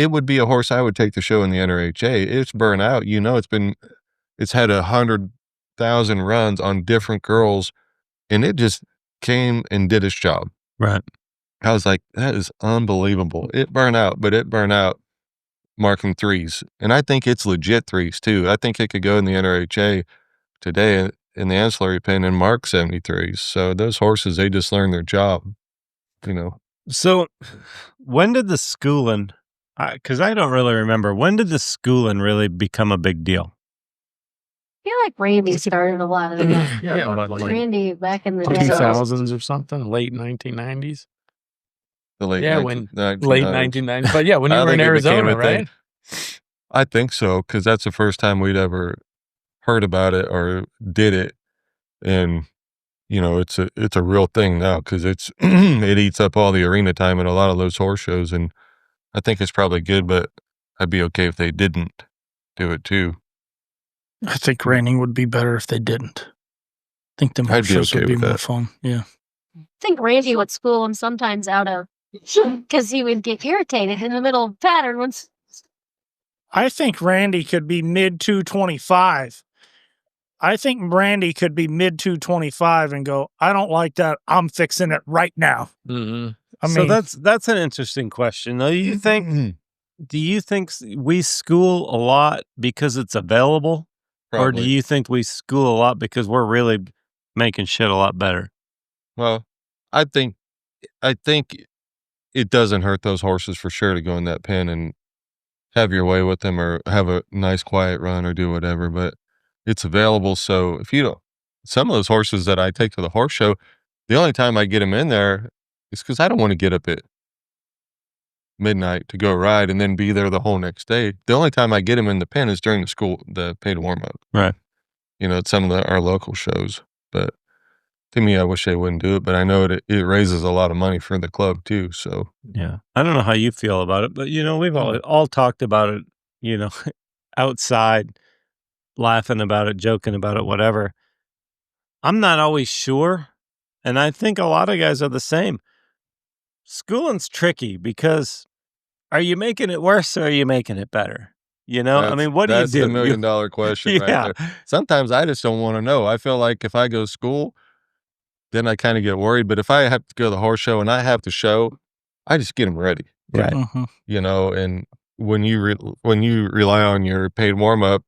would be a horse I would take to show in the NRHA. It's burnt out, it's had 100,000 runs on different girls, and it just came and did its job. right. I was like, that is unbelievable. It burned out, but it burned out marking threes. And I think it's legit threes too. I think it could go in the NRHA today in the ancillary pen and mark 73s. So those horses, they just learned their job, So when did the schooling, because I don't really remember, when did the schooling really become a big deal? I feel like Randy started a lot of it. Like Randy back in the day. 2000s or something, late 1990s. The late Yeah, 1990s. Late 1990s. But yeah, when you I were in think it became Arizona, a thing. right? I think so, because that's the first time we'd ever heard about it or did it. And, it's a real thing now because it eats up all the arena time at a lot of those horse shows. And I think it's probably good, but I'd be okay if they didn't do it too. I think reining would be better if they didn't. I think the I'd be shows okay would be with more that. fun. Yeah. I think Randy would school him sometimes out of because he would get irritated in the middle of pattern once. I think Randy could be mid 225. I think Randy could be mid 225 and go, I don't like that. I'm fixing it right now. Mm-hmm. I So mean, that's an interesting question. Do you think we school a lot because it's available? Or do Probably. you think we school a lot because we're really making shit a lot better? Well, I think it doesn't hurt those horses for sure to go in that pen and have your way with them or have a nice quiet run or do whatever, but it's available. So if you don't, some of those horses that I take to the horse show, the only time I get them in there is because I don't want to get up at midnight to go ride and then be there the whole next day. The only time I get them in the pen is during the paid warm up. Right. At some of our local shows, but to me, I wish they wouldn't do it, but I know it raises a lot of money for the club too. So Yeah. I don't know how you feel about it, but we've all talked about it, outside, laughing about it, joking about it, whatever. I'm not always sure. And I think a lot of guys are the same. Schooling's tricky because are you making it worse or are you making it better? I mean, what do you do? That's the $1 million question right there. Sometimes I just don't want to know. I feel like if I go to school, then I kind of get worried. But if I have to go to the horse show and I have to show, I just get them ready. Right. mhm. And when you rely on your paid warm up,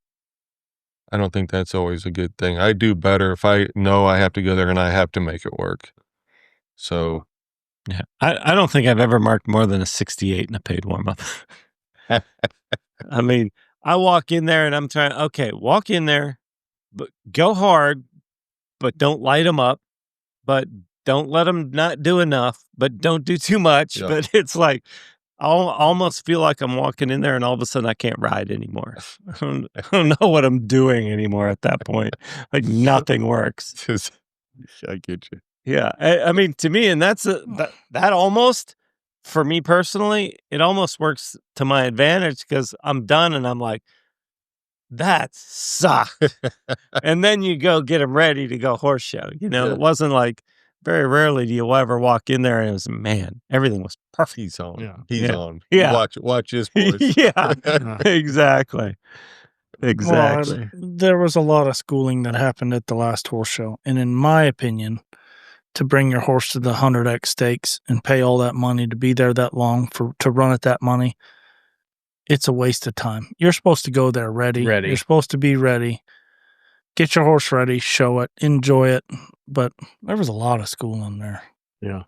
I don't think that's always a good thing. I do better if I know I have to go there and I have to make it work. So Yeah. I don't think I've ever marked more than a 68 in a paid warm-up. I mean, I walk in there and I'm trying, okay, walk in there, but go hard, but don't light them up, but don't let them not do enough, but don't do too much. Yeah. But it's like, I'll almost feel like I'm walking in there and all of a sudden I can't ride anymore. I don't know what I'm doing anymore at that point. Like nothing works. I get you. Yeah. I mean, to me, and that almost, for me personally, it almost works to my advantage because I'm done and I'm like, that sucked. And then you go get them ready to go horse show. Yeah. It wasn't like, very rarely do you ever walk in there and it was, man, everything was perfect. He's on. Yeah. He's Yeah. on. Yeah. Watch this, boys. Yeah, exactly. Exactly. Well, there was a lot of schooling that happened at the last horse show. And in my opinion, to bring your horse to the 100X stakes and pay all that money to be there that long to run at that money, it's a waste of time. You're supposed to go there ready. You're supposed to be ready. Get your horse ready, show it, enjoy it. But there was a lot of schooling there. Yeah.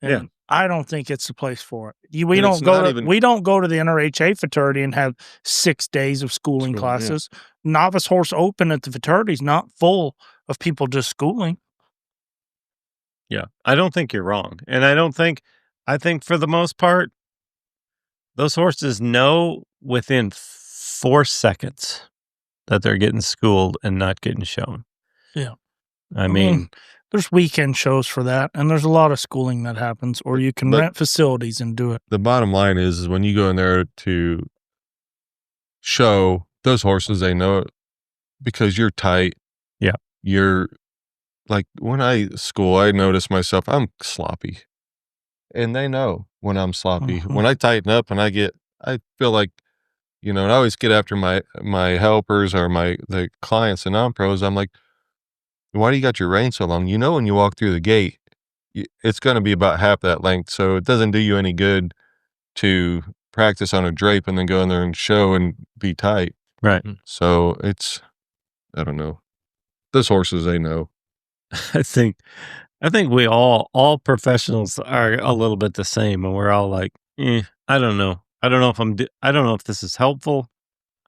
And Yeah. I don't think it's the place for it. And We don't it's not even- go to the NRHA Futurity and have 6 days of schooling classes. Novice Horse Open at the Futurity is not full of people just schooling. Yeah. I don't think you're wrong. And I think for the most part, those horses know within 4 seconds that they're getting schooled and not getting shown. Yeah. I mean, there's weekend shows for that, and there's a lot of schooling that happens, or you can But- rent facilities and do it. The bottom line is when you go in there to show those horses, they know it because you're tight. Yeah. You're like, when I school, I notice myself, I'm sloppy. And they know when I'm sloppy. Mhm. When I tighten up and I feel like, and I always get after my helpers or the clients and non-pros. I'm like, why do you got your rein so long? When you walk through the gate, it's going to be about half that length. So it doesn't do you any good to practice on a drape and then go in there and show and be tight. right. So I don't know. Those horses, they know. I think we all professionals are a little bit the same, and we're all like, I don't know. I don't know if this is helpful.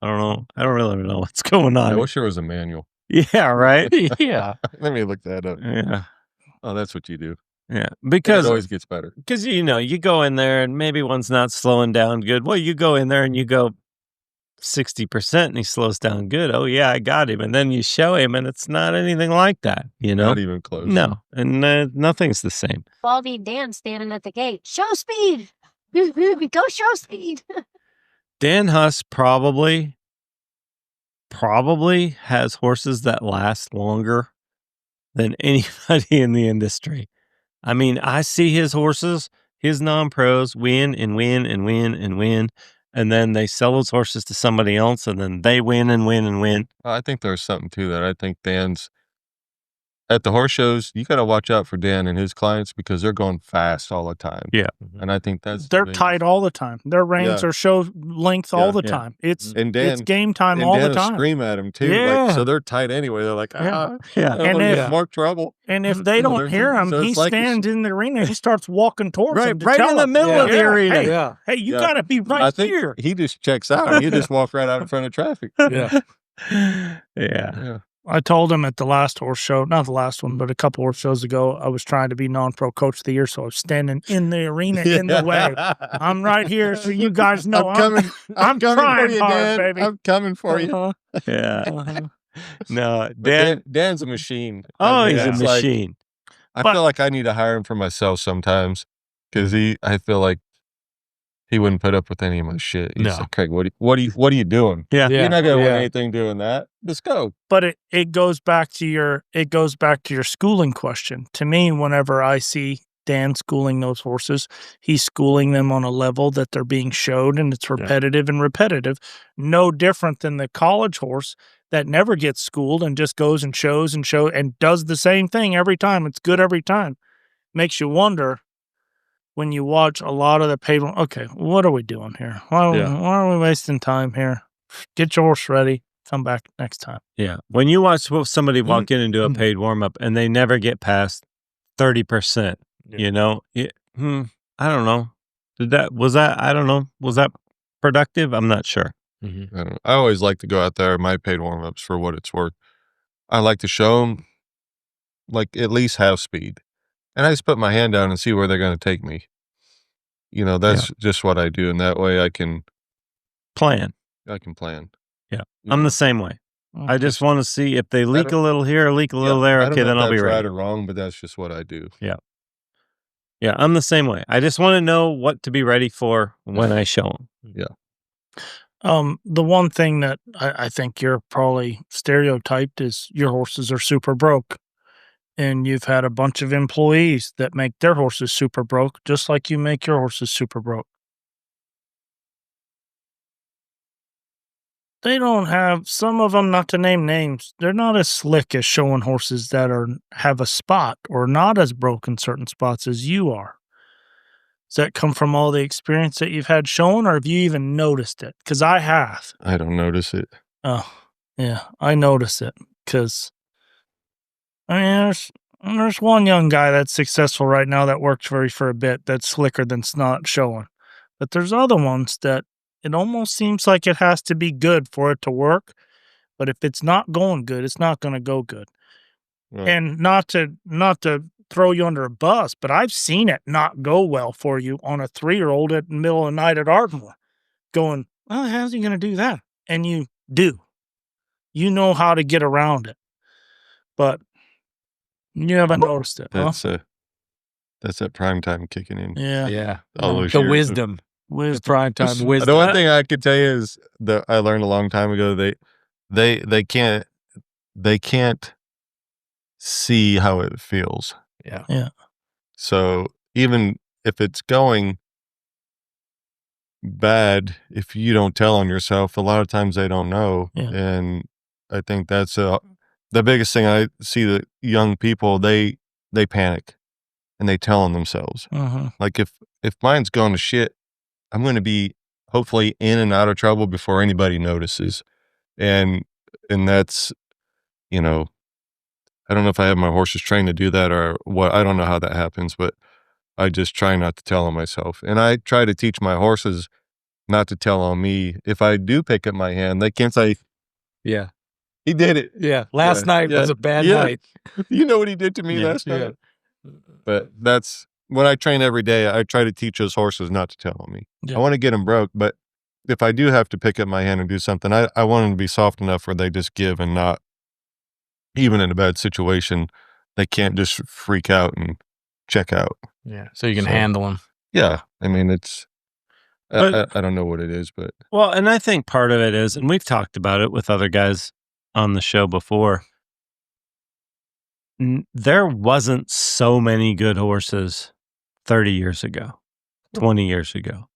I don't know. I don't really know what's going on. I wish there was a manual. Yeah, right. Yeah. Let me look that up. Yeah, Oh, that's what you do. yeah. It Because always gets better. you go in there and maybe one's not slowing down good. Well, you go in there and you go 60% and he slows down good. Oh yeah, I got him. And then you show him and it's not anything like that. Not even close. No, and nothing's the same. Baldy Dan standing at the gate. Show speed. Go show speed. Dan Huss probably has horses that last longer than anybody in the industry. I mean, I see his horses, his non-pros win and win and win and win, and then they sell those horses to somebody else, and then they win and win and win. I think there's something to that. I think Dan's at the horse shows. You got to watch out for Dan and his clients because they're going fast all the time. Yeah. And I think that's They're tight all the time. Their reins are show length all the Yeah. time. It's And Dan, it's game time and all Dan the time. scream at him too. Yeah. So they're tight anyway. They're like, Yeah. And if- more trouble. And if they don't hear him, So he it's like stands in the arena and he starts walking towards Right, him to right tell in the him, middle of the arena. Hey, Yeah. hey, you Yeah. got to be right I think here. he just checks out. You just walk right out in front of traffic. Yeah. Yeah. Yeah. I told him at the last horse show, not the last one, but a couple horse shows ago, I was trying to be non-pro coach of the year, so I was standing in the arena in the way. I'm right here, so you guys know I'm coming. I'm coming trying for you, hard, Dan. baby. I'm coming for you. Uh-huh. Yeah. Uh-huh. No, But Dan's a machine. Oh, I mean, he's a it's like- machine. I But- feel like I need to hire him for myself sometimes because I feel like he wouldn't put up with any of my shit. He's No. like, Craig, what are you doing? Yeah. Yeah. You're not gonna win Yeah. anything doing that. Let's go. But it goes back to your schooling question. To me, whenever I see Dan schooling those horses, he's schooling them on a level that they're being showed, and it's repetitive and repetitive. No different than the college horse that never gets schooled and just goes and shows and does the same thing every time. It's good every time. Makes you wonder when you watch a lot of the paid one. Okay, what are we doing here? Why are we wasting time here? Get your horse ready. come back next time. Yeah. When you watch somebody walk in and do a Mm. paid warm up and they never get past 30%, Yeah. you know, I don't know. I don't know. Was that productive? I'm not sure. Mm-hmm. I don't know. I always like to go out there, my paid warm-ups for what it's worth. I like to show them, like, at least have speed. And I just put my hand down and see where they're going to take me. You know, that's just what I do. And that way I can Plan. plan. Yeah. You I'm know. the same way. I just want to see if they leak a don't- little here, leak a little Yeah, there. I don't Okay, know then if I'll be that's ready. right or wrong, but that's just what I do. Yeah, I'm the same way. I just want to know what to be ready for when I show them. The one thing that I think you're probably stereotyped is your horses are super broke. And you've had a bunch of employees that make their horses super broke, just like you make your horses super broke. They don't have, some of them, not to name names, they're not as slick as showing horses that have a spot or not as broke in certain spots as you are. Does that come from all the experience that you've had showing, or have you even noticed it? Because I have. I don't notice it. Oh, yeah, I notice it. Because, I mean, there's one young guy that's successful right now that worked for a bit that's slicker than snot showing. But there's other ones that it almost seems like it has to be good for it to work. But if it's not going good, it's not going to go good. Right. And not to throw you under a bus, but I've seen it not go well for you on a 3-year-old at the middle of the night at Ardmore going, well, how's he going to do that? And you do. You know how to get around it. But you haven't noticed it, huh? That's that prime time kicking in. Yeah. Yeah. All those The years. wisdom. The prime time The wisdom. one thing I could tell you is that I learned a long time ago, they can't see how it feels. Yeah. Yeah. So even if it's going bad, if you don't tell on yourself, a lot of times they don't know. Yeah. And I think that's the biggest thing I see. The young people, they panic and they tell on themselves. Mm-hmm. Like if mine's going to shit, I'm going to be hopefully in and out of trouble before anybody notices. And that's, you know, I don't know if I have my horses trained to do that or what. I don't know how that happens, but I just try not to tell on myself. And I try to teach my horses not to tell on me. If I do pick up my hand, they can't say, Yeah. he did it. Yeah. Last night was a bad night. You know what he did to me last night? But that's when I train every day. I try to teach those horses not to tell on me. Yeah. I want to get them broke, but if I do have to pick up my hand and do something, I want them to be soft enough where they just give and not, even in a bad situation, they can't just freak out and check out. Yeah. So you can handle them. Yeah. I mean, it's, But- I don't know what it is, but Well, and I think part of it is, and we've talked about it with other guys on the show before, there wasn't so many good horses 30 years ago, 20 years ago.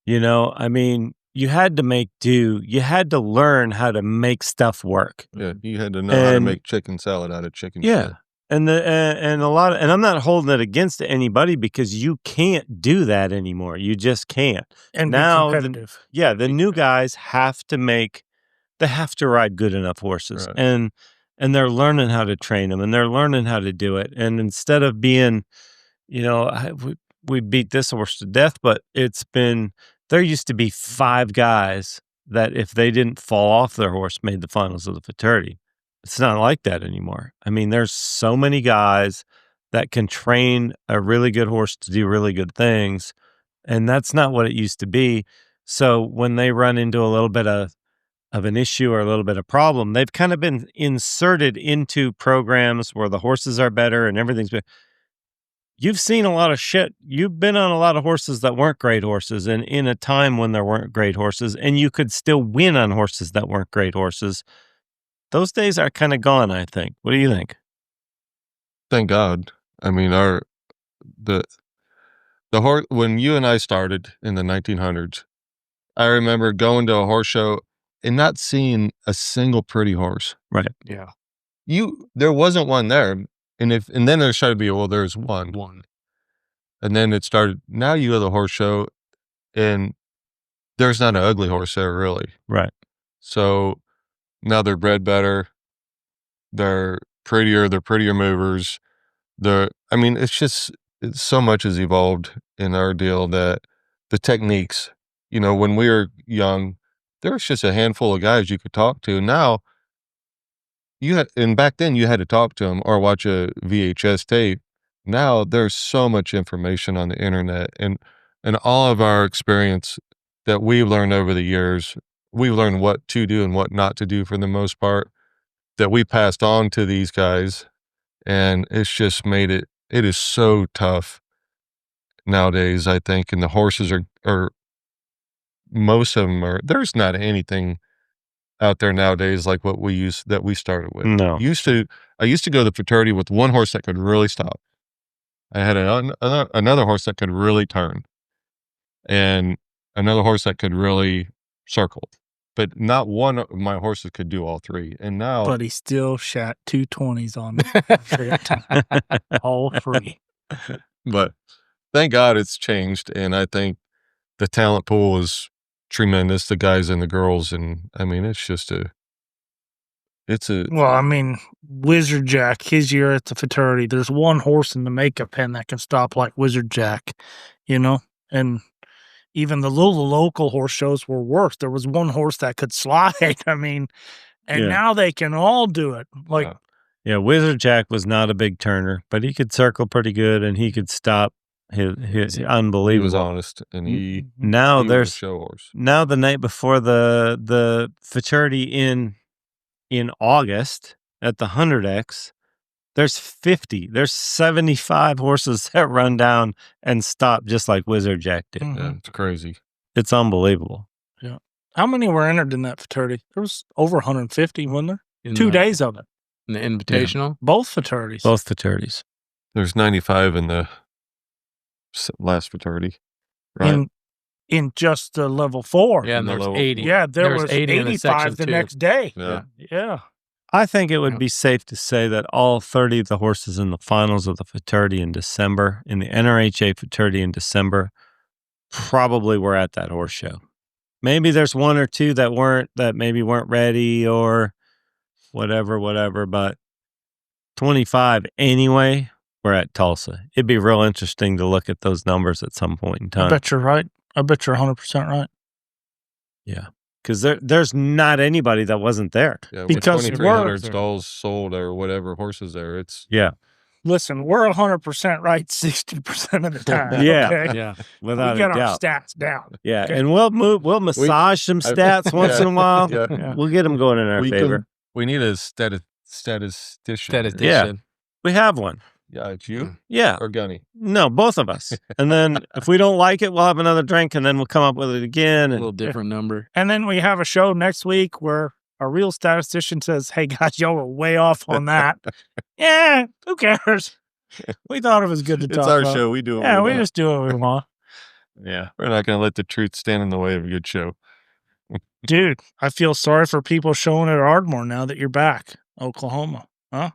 You know, I mean, you had to make do. You had to learn how to make stuff work. yeah, you had to know how to And- make chicken salad out of chicken Yeah. shit. And and a lot of, and I'm not holding it against anybody because you can't do that anymore. You just can't. And Now, be competitive. Yeah, the new guys have to ride good enough horses, Right. and they're learning how to train them, and they're learning how to do it. And instead of being, you know, we beat this horse to death, but there used to be 5 guys that if they didn't fall off their horse made the finals of the Futurity. It's not like that anymore. I mean, there's so many guys that can train a really good horse to do really good things, and that's not what it used to be. So when they run into a little bit of an issue or a little bit of problem, they've kind of been inserted into programs where the horses are better and everything's better. You've seen a lot of shit. You've been on a lot of horses that weren't great horses, and in a time when there weren't great horses, and you could still win on horses that weren't great horses. Those days are kind of gone, I think. What do you think? Thank God. I mean, the horse, when you and I started in the 1900s, I remember going to a horse show and not seeing a single pretty horse. Yeah. There wasn't one there. And then there started to be, well, there's one. And then it started, now you go to the horse show and there's not an ugly horse there really. Right. So Now they're bred better. They're prettier. They're prettier movers. I mean, it's so much has evolved in our deal that the techniques, when we were young, there was just a handful of guys you could talk to. Now, and back then you had to talk to them or watch a VHS tape. Now there's so much information on the internet, and all of our experience that we've learned over the years, we've learned what to do and what not to do for the most part, that we passed on to these guys. And it's just made it is so tough nowadays, I think. And the horses are most of them there's not anything out there nowadays like what that we started with. No. I used to go to the fraternity with one horse that could really stop. I had another horse that could really turn, and another horse that could really circle. But not one of my horses could do all three. And now, But he still shot 220s on me. All three. But thank God it's changed, and I think the talent pool is tremendous. The guys and the girls, and I mean, Well, I mean, Wizard Jack, his year at the fraternity, there's one horse in the makeup pen that can stop like Wizard Jack, and even the little local horse shows were worse. There was one horse that could slide. I mean, and now they can all do it. Like, yeah, Wizard Jack was not a big turner, but he could circle pretty good and he could stop. His unbelievable. He was honest, and he now was there's a show horse. Now the night before the fraternity in August at the 100X, there's 75 horses that run down and stop just like Wizard Jack did. Yeah, it's crazy. It's unbelievable. Yeah. How many were entered in that fraternity? There was over 150, wasn't there? In 2 the- days of it. In the invitational? Both fraternities. Both fraternities. There's 95 in the last fraternity, right? In just the level 4. Yeah, and In the there's level- 80. Yeah, there was was 80 in the 85 section the two. next day. Yeah. Yeah. I think it would be safe to say that all 30 of the horses in the finals of the fraternity in December, in the NRHA fraternity in December, probably were at that horse show. Maybe there's one or two that maybe weren't ready or whatever, but 25 anyway were at Tulsa. It'd be real interesting to look at those numbers at some point in I time. bet you're right. I bet you're 100% right. Yeah. Because there's not anybody that wasn't there. Yeah, Because with it 2,300 works. stalls sold or whatever horses there, it's Yeah. Listen, we're 100% right 60% of the time. Yeah. Okay? Yeah. Without We get a our doubt. stats down. Yeah, Okay. and we'll massage some stats once in a while. Yeah. Yeah. We'll get them going in our favor. We need a statistician. Statistician. Yeah. We have one. Yeah, it's you Yeah. or Gunny. No, both of us. And then if we don't like it, we'll have another drink and then we'll come up with it again. A And little different number. And then we have a show next week where a real statistician says, hey, guys, y'all were way off on that. Yeah, who cares? We thought it was good to It's talk our about. show. We do it. Yeah, we just do what we want. yeah. We're not going to let the truth stand in the way of a good show. Dude, I feel sorry for people showing at Ardmore now that you're back, Oklahoma. Huh?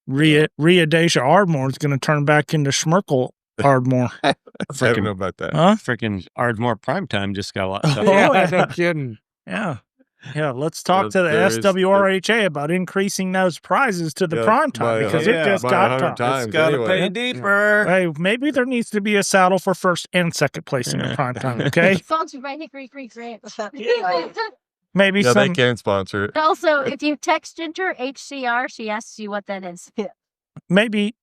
Rhea Dacia Ardmore is going to turn back into Schmersal Ardmore. I don't know about that. Huh? Freaking Ardmore Primetime just got a lot. Oh, Yeah, yeah. no kidding. Yeah. Yeah, let's talk Well, to the there is- SWRHA about increasing those prizes to the Yeah, prime time by because a- it just by got 100 tough. times. It's got to anyway. pay deeper. Hey, maybe there needs to be a saddle for first and second place in the prime time, okay? Sponsored by Hickory Creek Ranch. Maybe Yeah, they some can sponsor it. Also, if you text Ginger HCR, she asks you what that is. maybe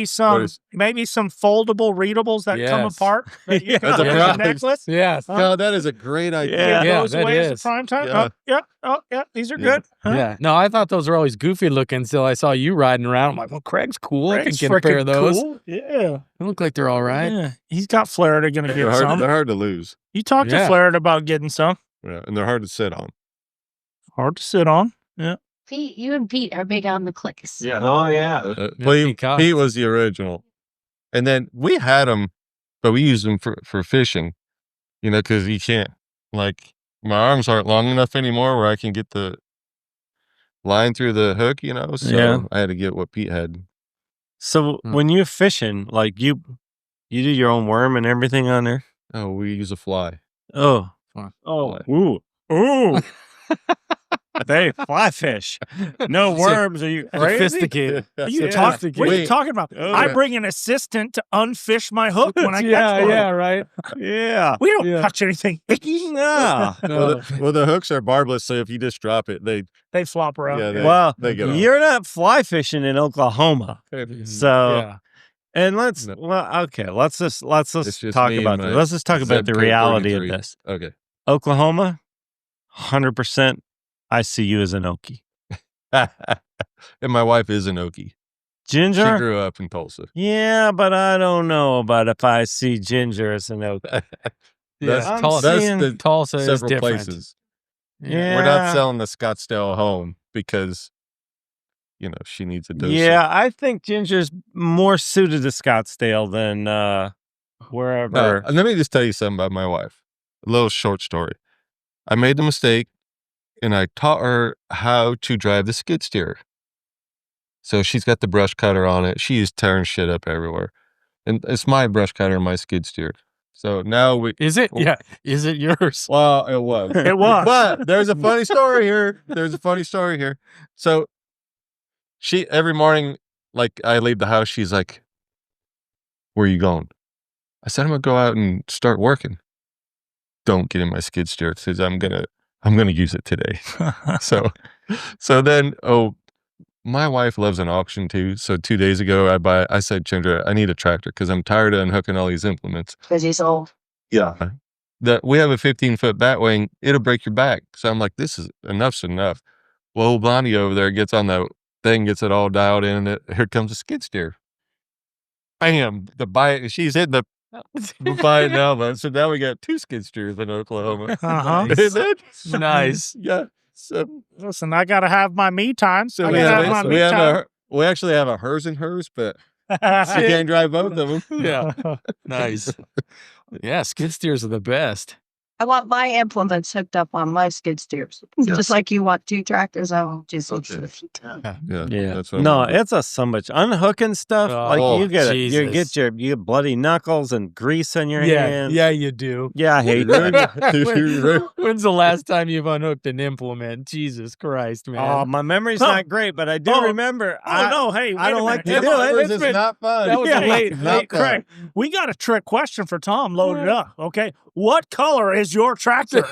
some is- foldable readables that come Yes. apart that you Yeah, can that's a put in a prize. necklace. Yes. Huh? No, that is a great idea. Yeah. Give those that away as is. a prime time. Yeah. Oh, yeah, these are Yeah. good. Huh? Yeah. No, I thought those were always goofy looking until I saw you riding around. I'm like, well, Craig's cool. I Craig's could get a pair of freaking those. cool. Yeah. They look like they're all right. Yeah. He's got Flair to gonna They're get hard, some. they're hard to lose. You talked to Yeah. Flair about getting some. Yeah, and they're hard to sit on. Hard to sit on. Yeah. Pete, you and Pete are big on the clicks. Yeah. Oh, yeah. Pete Cox. Pete was the original. And then we had them, but we used them for fishing, because you can't, like, my arms aren't long enough anymore where I can get the line through the hook, so Yeah. I had to get what Pete had. So when you're fishing, like you do your own worm and everything on there? Oh, we use a fly. Oh. Fine. Oh. Fly. Ooh. Ooh. They fly fish. No worms. Are you crazy? Sophisticated. What are you Wait. talking about? Oh, I yeah. bring an assistant to unfish my hook when I catch Yeah, one. yeah, right. Yeah. We don't Yeah. touch anything. No. Well, the hooks are barbless, so if you just drop it, they They flop around. Yeah, Well, they get off. you're not fly fishing in Oklahoma. So, yeah. and let's No. let's just It's just talk me about and this. my Let's just talk about zip the code reality of 33. this. Okay. Oklahoma, 100%. I see you as an Okie. And my wife is an Okie. She Ginger. grew up in Tulsa. Yeah, but I don't know about if I see Ginger as an Okie. Yeah, I'm Tulsa, seeing the Tulsa is several different. places. Yeah. We're not selling the Scottsdale home because, she needs a dose. Yeah, I think Ginger's more suited to Scottsdale than wherever. No, and let me just tell you something about my wife. A little short story. I made the mistake, and I taught her how to drive the skid steer. So she's got the brush cutter on it. She is tearing shit up everywhere. And it's my brush cutter and my skid steer. So now we... Is it? Yeah. Is it yours? Well, it was. It was. But there's a funny story here. So every morning, like I leave the house, she's like, "Where are you going?" I said, "I'm gonna go out and start working." "Don't get in my skid steer," because I'm gonna use it today. So then, my wife loves an auction too. So 2 days ago, I said, "Chandra, I need a tractor because I'm tired of unhooking all these implements." Because he's old. Yeah. We have a 15-foot bat wing. It'll break your back. So I'm like, this is enough's enough. Well, old Bonnie over there gets on the thing, gets it all dialed in. And here comes a skid steer. Bam! She's hitting the bite now. So now we got 2 skid steers in Oklahoma. Uh-huh. Nice. Yeah. So Listen, I gotta have my me time. So I we gotta have my me time. actually have a hers and hers, but she can't drive both of them. Yeah. Nice. Yeah, skid steers are the best. I want my implements hooked up on my skid steers. Just like you want 2 tractors, I want 2 skid steers. Yeah. Yeah. That's what No, I'm gonna it's a so much unhooking stuff. Like Oh, you get Jesus. you get bloody knuckles and grease on your Yeah. hands. Yeah, you do. Yeah, I hate that. When's the last time you've unhooked an implement? Jesus Christ, man. Oh, my memory's Huh. not great, but I do Oh. remember. No, hey, I don't like to minute. do it. It's not fun. That was a late Craig, we got a trick question for Tom loaded up. Okay, what color is your tractor?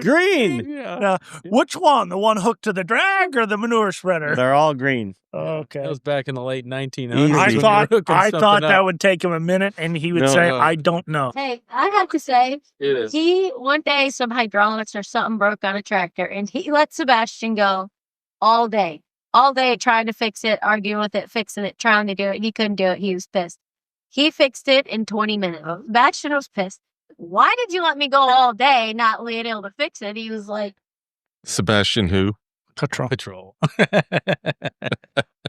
Green. Yeah. Which one? The one hooked to the drag or the manure spreader? They're all green. Okay. That was back in the late 1900s. Easy. I when you thought were hooking something that up. would take him a minute, and he would No, say, no. "I don't know." Hey, I have to say, It is. one day some hydraulics or something broke on a tractor, and he let Sebastian go all day trying to fix it, arguing with it, fixing it, trying to do it. He couldn't do it. He was pissed. He fixed it in 20 minutes. Sebastian was pissed. Why did you let me go all day not being able to fix it? He was like, Sebastian who? Patrol.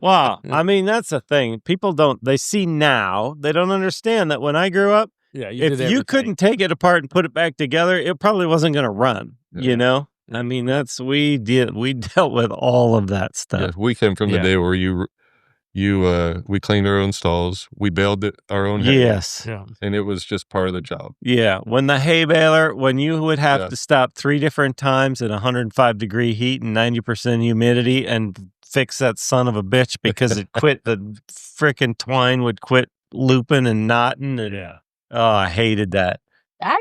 Wow. I mean, that's the thing. People they see now, they don't understand that when I grew up, Yeah, if you couldn't take it apart and put it back together, it probably wasn't going to run, you know? I mean, we dealt with all of that stuff. Yeah, we came from the day where we cleaned our own stalls, we baled our own hay, Yes. Yeah. and it was just part of the job. Yeah. When the hay baler, when you would have to stop 3 different times at 105-degree heat and 90% humidity and fix that son of a bitch because it quit, the frickin' twine would quit looping and knotting. And, oh, I hated that. I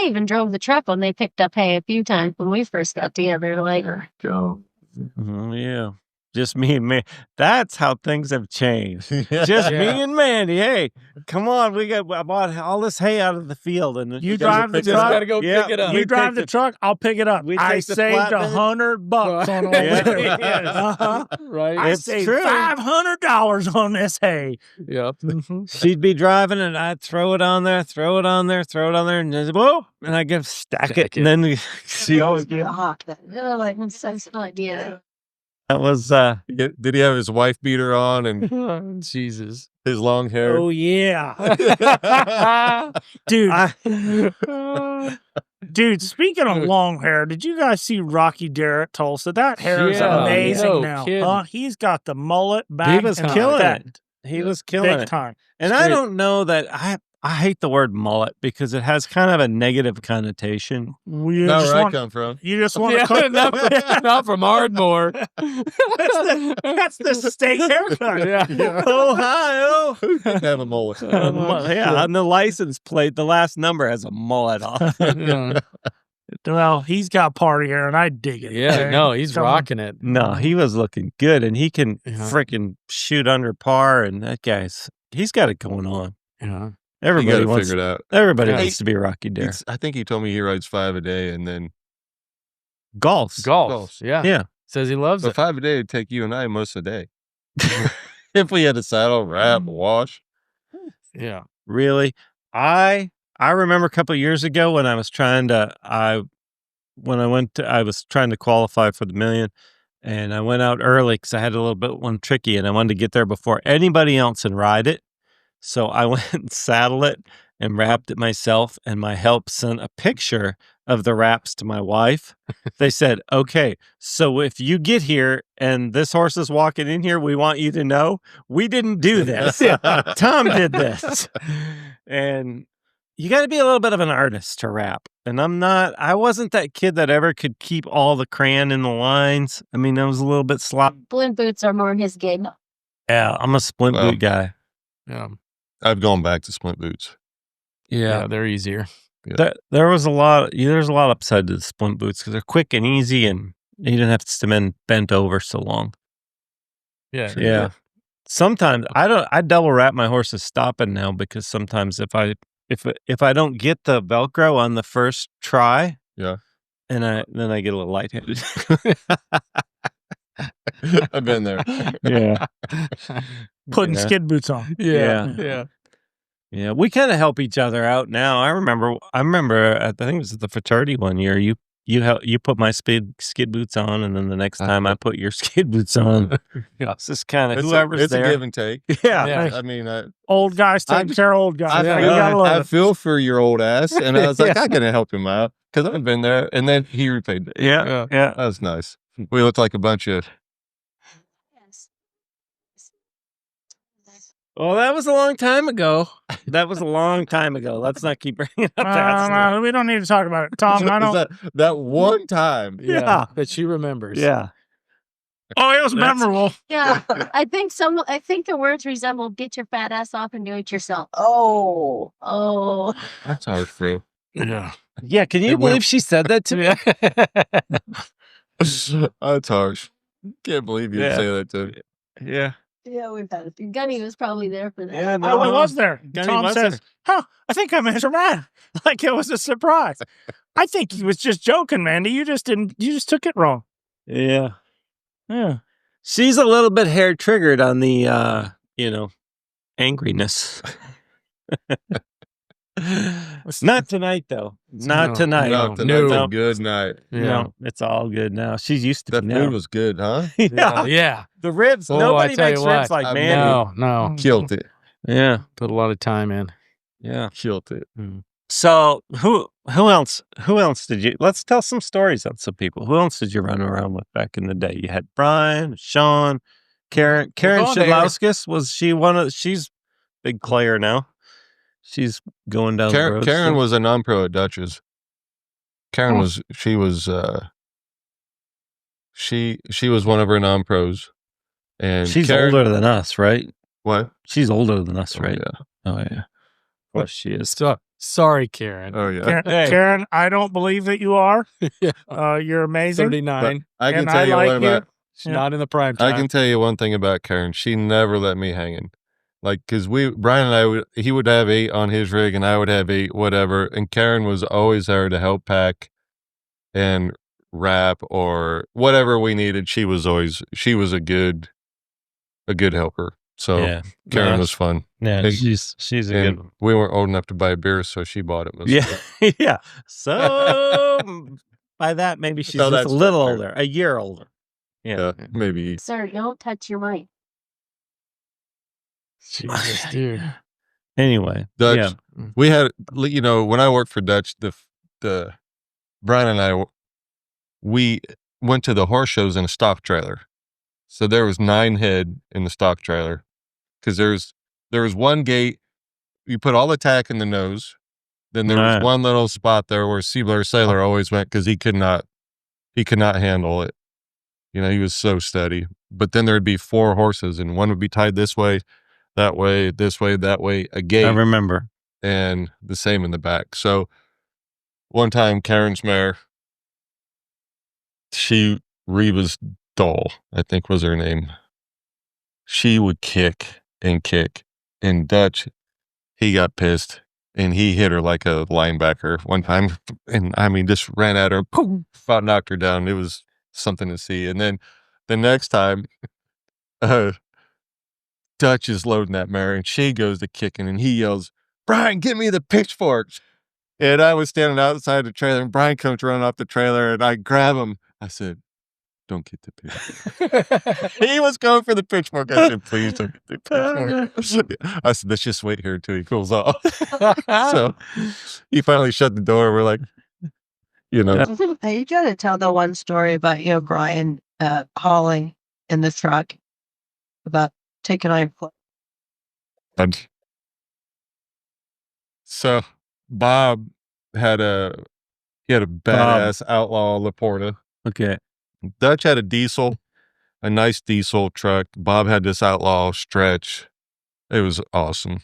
even drove the truck when they picked up hay a few times when we first got together. Like, Yeah. Just me and Mandy. That's how things have changed. Just me and Mandy. Hey, come on. I bought all this hay out of the field. And You drive the truck. Gotta go pick it up. You drive the truck. I'll pick it up. We I take the saved flatbed. $100 on all this. Uh-huh. Right. I It's saved true. $500 on this hay. Yep. She'd be driving and I'd throw it on there, and just, whoa, and I get stack it. And then she always get hot. like, that's such an idea. that was Did he have his wife beater on and Jesus. his long hair? Oh, yeah. Dude. Dude, speaking of long hair, did you guys see Rocky Derrick Tulsa? That hair is Yeah, amazing no now. kidding. Huh? He's got the mullet back. was and killing that it. He was killing big it. time. And I don't know that I hate the word mullet because it has kind of a negative connotation. You Not just where I want, come from. you just want Yeah, to cut. not from Ardmore. That's the state haircut. Yeah. Ohio. Who didn't have a mullet? Yeah, on the license plate, the last number has a mullet on. Yeah. Well, he's got party hair, and I dig it. Yeah, okay? no, he's Come on. rocking it. No, he was looking good, and he can Yeah. freaking shoot under par, and that he's got it going on. Yeah. You Everybody got to wants, figure it out. everybody Yeah. wants to be a Rocky Dare. I think he told me he rides 5 a day, and then Golf. Golf. Yeah. Yeah. Says he loves but it. 5 a day would take you and I most of the day. If we had to saddle, wrap, wash. Yeah. Really? I remember a couple of years ago when I was trying to I was trying to qualify for the million, and I went out early because I had a little bit one tricky, and I wanted to get there before anybody else and ride it. So I went and saddled it and wrapped it myself, and my help sent a picture of the wraps to my wife. They said, okay, so if you get here and this horse is walking in here, we want you to know we didn't do this. Tom did this. And you got to be a little bit of an artist to wrap. And I wasn't that kid that ever could keep all the crayon in the lines. I mean, I was a little bit sloppy. Splint boots are more his game. Yeah, I'm a splint Well, boot guy. Yeah. I've gone back to splint boots. Yeah. They're easier. There's a lot upside to the splint boots because they're quick and easy, and you didn't have to spend bent over so long. Yeah. Yeah. Sometimes I double wrap my horses stopping now because sometimes if I don't get the Velcro on the first try, Yeah. and then I get a little lightheaded. I've been there. Yeah. Putting Yeah. skid boots on. Yeah. Yeah. Yeah. Yeah, we kind of help each other out now. I remember I think it was at the fraternity one year. You put my skid boots on, and then the next time I put your skid boots on. Yeah. It's just kind of It's whoever's a there. give and take. Yeah. Yeah. I mean, Old guys taking care of old guys. Yeah. You gotta love I it. feel for your old ass, and I was like, I gotta help him out because I've been there. And then he repaid it. Yeah. That was nice. We looked like a bunch of Yes. Well, that was a long time ago. Let's not keep bringing up that stuff. No, we don't need to talk about it. Tom, I don't. that one time. Yeah. That she remembers. Yeah. Oh, it was memorable. Yeah. I think the words resemble "get your fat ass off and do it yourself." Oh. That's hard for. Yeah. Yeah. Can you It went- believe she said that to me? That's harsh. Can't believe you Yeah. say that to me. Yeah. Yeah, we've had it. Gunny was probably there for that. Yeah. I was there. Gunny Tom was says, "Huh? I think I measured mine." Like it was a surprise. I think he was just joking, Mandy. You just took it wrong. Yeah. Yeah. She's a little bit hair triggered on the, angriness. Not tonight, though. Not No, tonight. No, No, tonight's no. a good night. No, it's all good now. She's used to That me now. food was good, huh? Yeah. Yeah. The ribs. Oh, I Nobody tell makes you ribs what, like I Mandy. No. Killed it. Yeah. Put a lot of time in. Yeah. Killed it. So who else did you, let's tell some stories on some people. Who else did you run around with back in the day? You had Brian, Sean, Karen going there. Shidlauskas. She's big player now. She's going down the road. Karen still. was a non-pro at Dutch's. Karen was one of her non-pros, and She's Karen, older than us, right? What? She's older than us, Oh, right? yeah. Oh yeah. Of course she is. Sorry, Karen. Oh yeah. Karen, Hey. Karen, I don't believe that you are. Yeah. You're amazing. 39. I can And tell I you like one you. about. She's not in the prime I time. can tell you one thing about Karen. She never let me hanging. Like, cause Brian and he would have 8 on his rig and I would have 8, whatever. And Karen was always there to help pack and wrap or whatever we needed. She was a good helper. So Yeah. Karen No, was fun. Yeah, Hey, she's a good And one. we weren't old enough to buy beer, so she bought it. Yeah. Yeah. So by that, maybe she's No, just a that's little fair. older, a year older. Yeah. Maybe. Sir, don't touch your mic. Jesus, dude. Anyway. Dutch, Yeah. we had, when I worked for Dutch, the Brian and I, we went to the horse shows in a stock trailer. So there was 9 head in the stock trailer because there was one gate you put all the tack in the nose. Then there was one little spot there where Sailor always went because he could not handle it. You know, he was so steady. But then there'd be 4 horses, and one would be tied this way, that way, this way, that way, a gate. I remember. And the same in the back. So one time, Karen's mare, Reba's doll, I think was her name. She would kick, and Dutch, he got pissed, and he hit her like a linebacker one time, and I mean, just ran at her, boom, about knocked her down. It was something to see. And then the next time, Dutch is loading that mare, and she goes to kicking, and he yells, "Brian, give me the pitchforks!" And I was standing outside the trailer, and Brian comes running off the trailer, and I grab him. I said, "Don't get the pitchfork." He was going for the pitchfork. I said, "Please don't get the pitchfork." I said, "Let's just wait here until he cools off." So he finally shut the door. We're like, you know. Hey, you gotta tell the one story about Brian hauling in the truck about taking on. So Bob had a badass outlaw Laporta. Okay. Dutch had a nice diesel truck. Bob had this outlaw Stretch. It was awesome.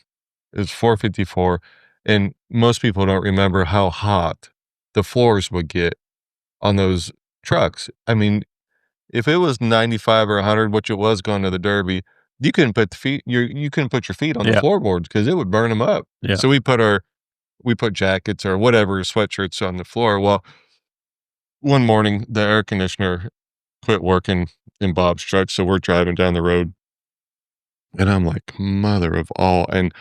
It was 454. And most people don't remember how hot the floors would get on those trucks. I mean, if it was 95 or 100, which it was going to the Derby, you couldn't put you couldn't put your feet on the floorboards because it would burn them up. Yeah. So we put jackets or whatever, sweatshirts on the floor. Well, one morning the air conditioner quit working in Bob's truck, so we're driving down the road, and I'm like, mother of all, and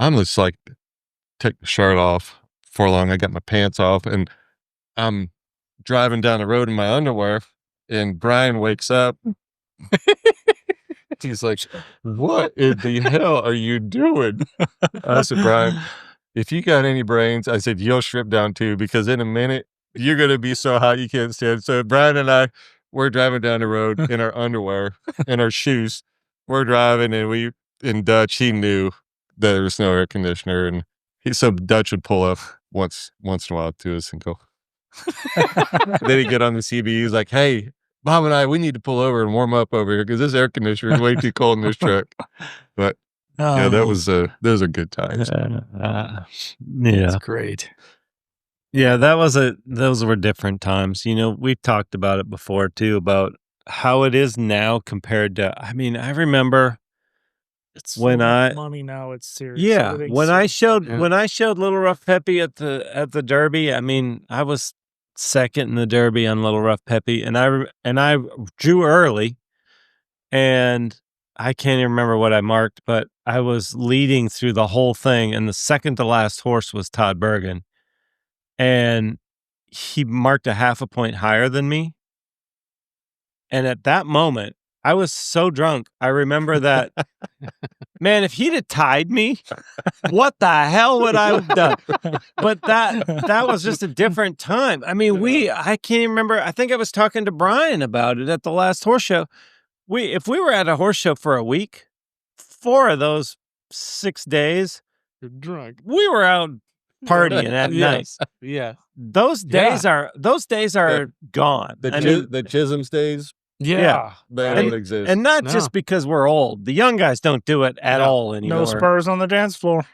I'm just like, take the shirt off for long. I got my pants off, and I'm driving down the road in my underwear, and Brian wakes up. He's like, "What in the hell are you doing?" I said, "Brian, if you got any brains," I said, "you'll strip down too, because in a minute, you're going to be so hot you can't stand." So Brian and I, we're driving down the road in our underwear and our shoes. We're driving, and in Dutch, he knew that there was no air conditioner, and so Dutch would pull up once in a while to us and go. Then he'd get on the CB. He's like, "Hey, Bob and I, we need to pull over and warm up over here because this air conditioner is way too cold in this truck." But yeah, those are good times. Yeah. That's great. Yeah, those were different times. We've talked about it before too, about how it is now compared to, I mean, I remember It's when money now. It's serious. yeah, Everything's when I serious. showed Little Rough Peppy at the Derby, I mean, I was second in the Derby on Little Rough Peppy, and I drew early, and I can't even remember what I marked, but I was leading through the whole thing, and the second to last horse was Todd Bergen, and he marked a half a point higher than me. And at that moment, I was so drunk. I remember that, man, if he'd have tied me, what the hell would I have done? But that was just a different time. I mean, I can't even remember. I think I was talking to Brian about it at the last horse show. If we were at a horse show for a week, 4 of those 6 days, You're drunk. we were out partying at night. Yeah. Those days are gone. The Chisholm's days, Yeah. they don't exist. And not just because we're old. The young guys don't do it at all anymore. No spurs on the dance floor.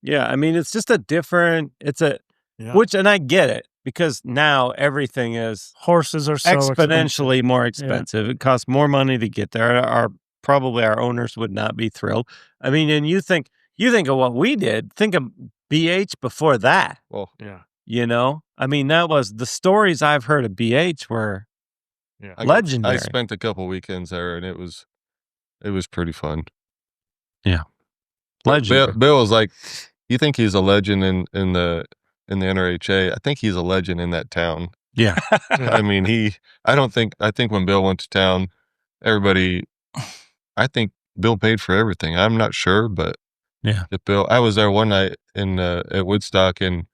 Yeah, I mean, it's just a different, and I get it, because now everything is Horses are so exponentially more expensive. It costs more money to get there. Probably our owners would not be thrilled. I mean, and you think of what we did, think of BH before that. Well, yeah. I mean, that was the stories I've heard of BH were legendary. I spent a couple weekends there, and it was pretty fun. Yeah. Legendary. Bill was like, "You think he's a legend in the NRHA? I think he's a legend in that town." Yeah. I mean, I think when Bill went to town, I think Bill paid for everything. I'm not sure, but I was there one night at Woodstock, and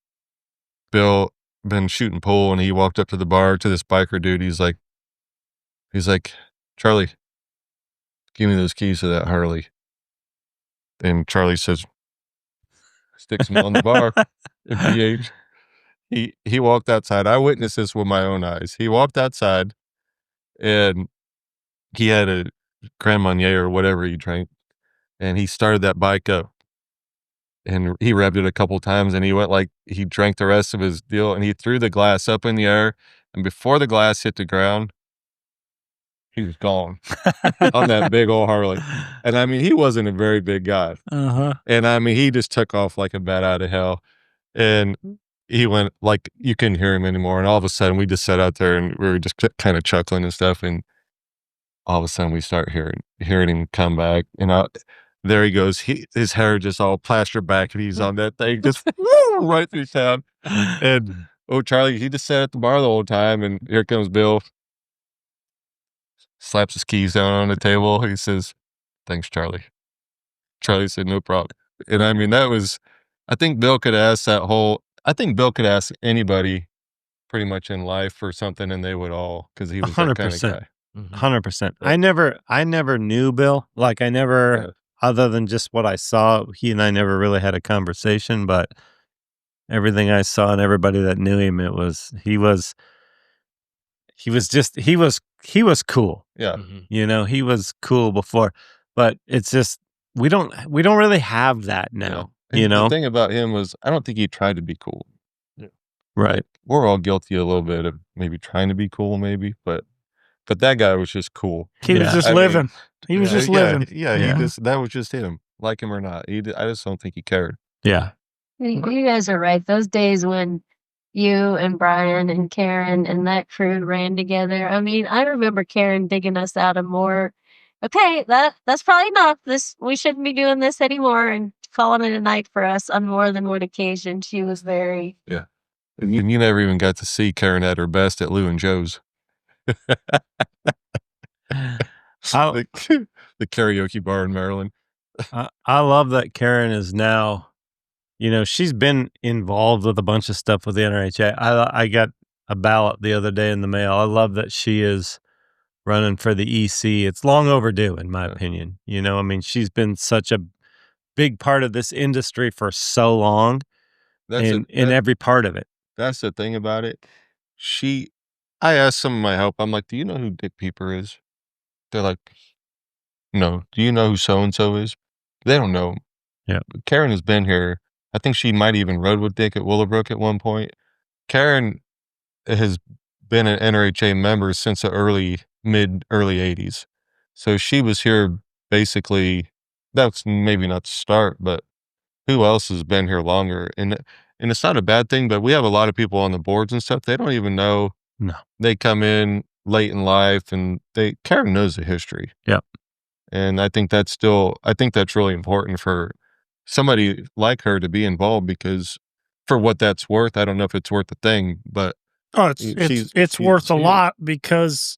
Bill been shooting pool, and he walked up to the bar to this biker dude. He's like, "Charlie, give me those keys to that Harley." And Charlie says, sticks him on the bar at PH. He walked outside. I witnessed this with my own eyes. He walked outside and he had a Grand Marnier or whatever he drank, and he started that bike up. And he revved it a couple times, and he drank the rest of his deal, and he threw the glass up in the air, and before the glass hit the ground, he was gone on that big old Harley. And I mean, he wasn't a very big guy. And I mean, he just took off like a bat out of hell. And he went, like, you couldn't hear him anymore. And all of a sudden, we just sat out there and we were just kind of chuckling and stuff. And all of a sudden, we start hearing him come back. And there he goes. His hair just all plastered back, and he's on that thing just right through town. And Charlie, he just sat at the bar the whole time. And here comes Bill. Slaps his keys down on the table. He says, "Thanks, Charlie." Charlie said, "No problem." And I mean, I think Bill could ask anybody pretty much in life for something, and they would all, because he was that kind of guy. 100%. I never knew Bill. Like, other than just what I saw, he and I never really had a conversation, but everything I saw and everybody that knew him, he was cool. Yeah. You know, he was cool before, but it's just, we don't really have that now, you know? The thing about him was, I don't think he tried to be cool. Yeah. Right. We're all guilty a little bit of maybe trying to be cool, maybe, but that guy was just cool. He was just living. He was just living. Yeah. That was just him, like him or not. I just don't think he cared. Yeah. You guys are right. Those days when you and Brian and Karen and that crew ran together. I mean, I remember Karen digging us out of more. Okay, that's probably enough. We shouldn't be doing this anymore, and calling it a night for us on more than one occasion. She was very. Yeah. And you never even got to see Karen at her best at Lou and Joe's. The karaoke bar in Maryland. I love that Karen is now, you know, she's been involved with a bunch of stuff with the NRHA. I got a ballot the other day in the mail. I love that she is running for the EC. It's long overdue, in my opinion. You know, I mean, she's been such a big part of this industry for so long, in every part of it. That's the thing about it. I asked some of my help, I'm like, "Do you know who Dick Peeper is?" They're like, "No." "Do you know who so-and-so is?" They don't know. Yeah. Karen has been here. I think she might even rode with Dick at Willowbrook at one point. Karen has been an NRHA member since the mid-early 80s. So she was here basically, that's maybe not the start, but who else has been here longer? And it's not a bad thing, but we have a lot of people on the boards and stuff. They don't even know. No. They come in late in life, and Karen knows the history. Yep. And I think that's really important for somebody like her to be involved, because for what that's worth, I don't know if it's worth a thing, but it's worth a lot, because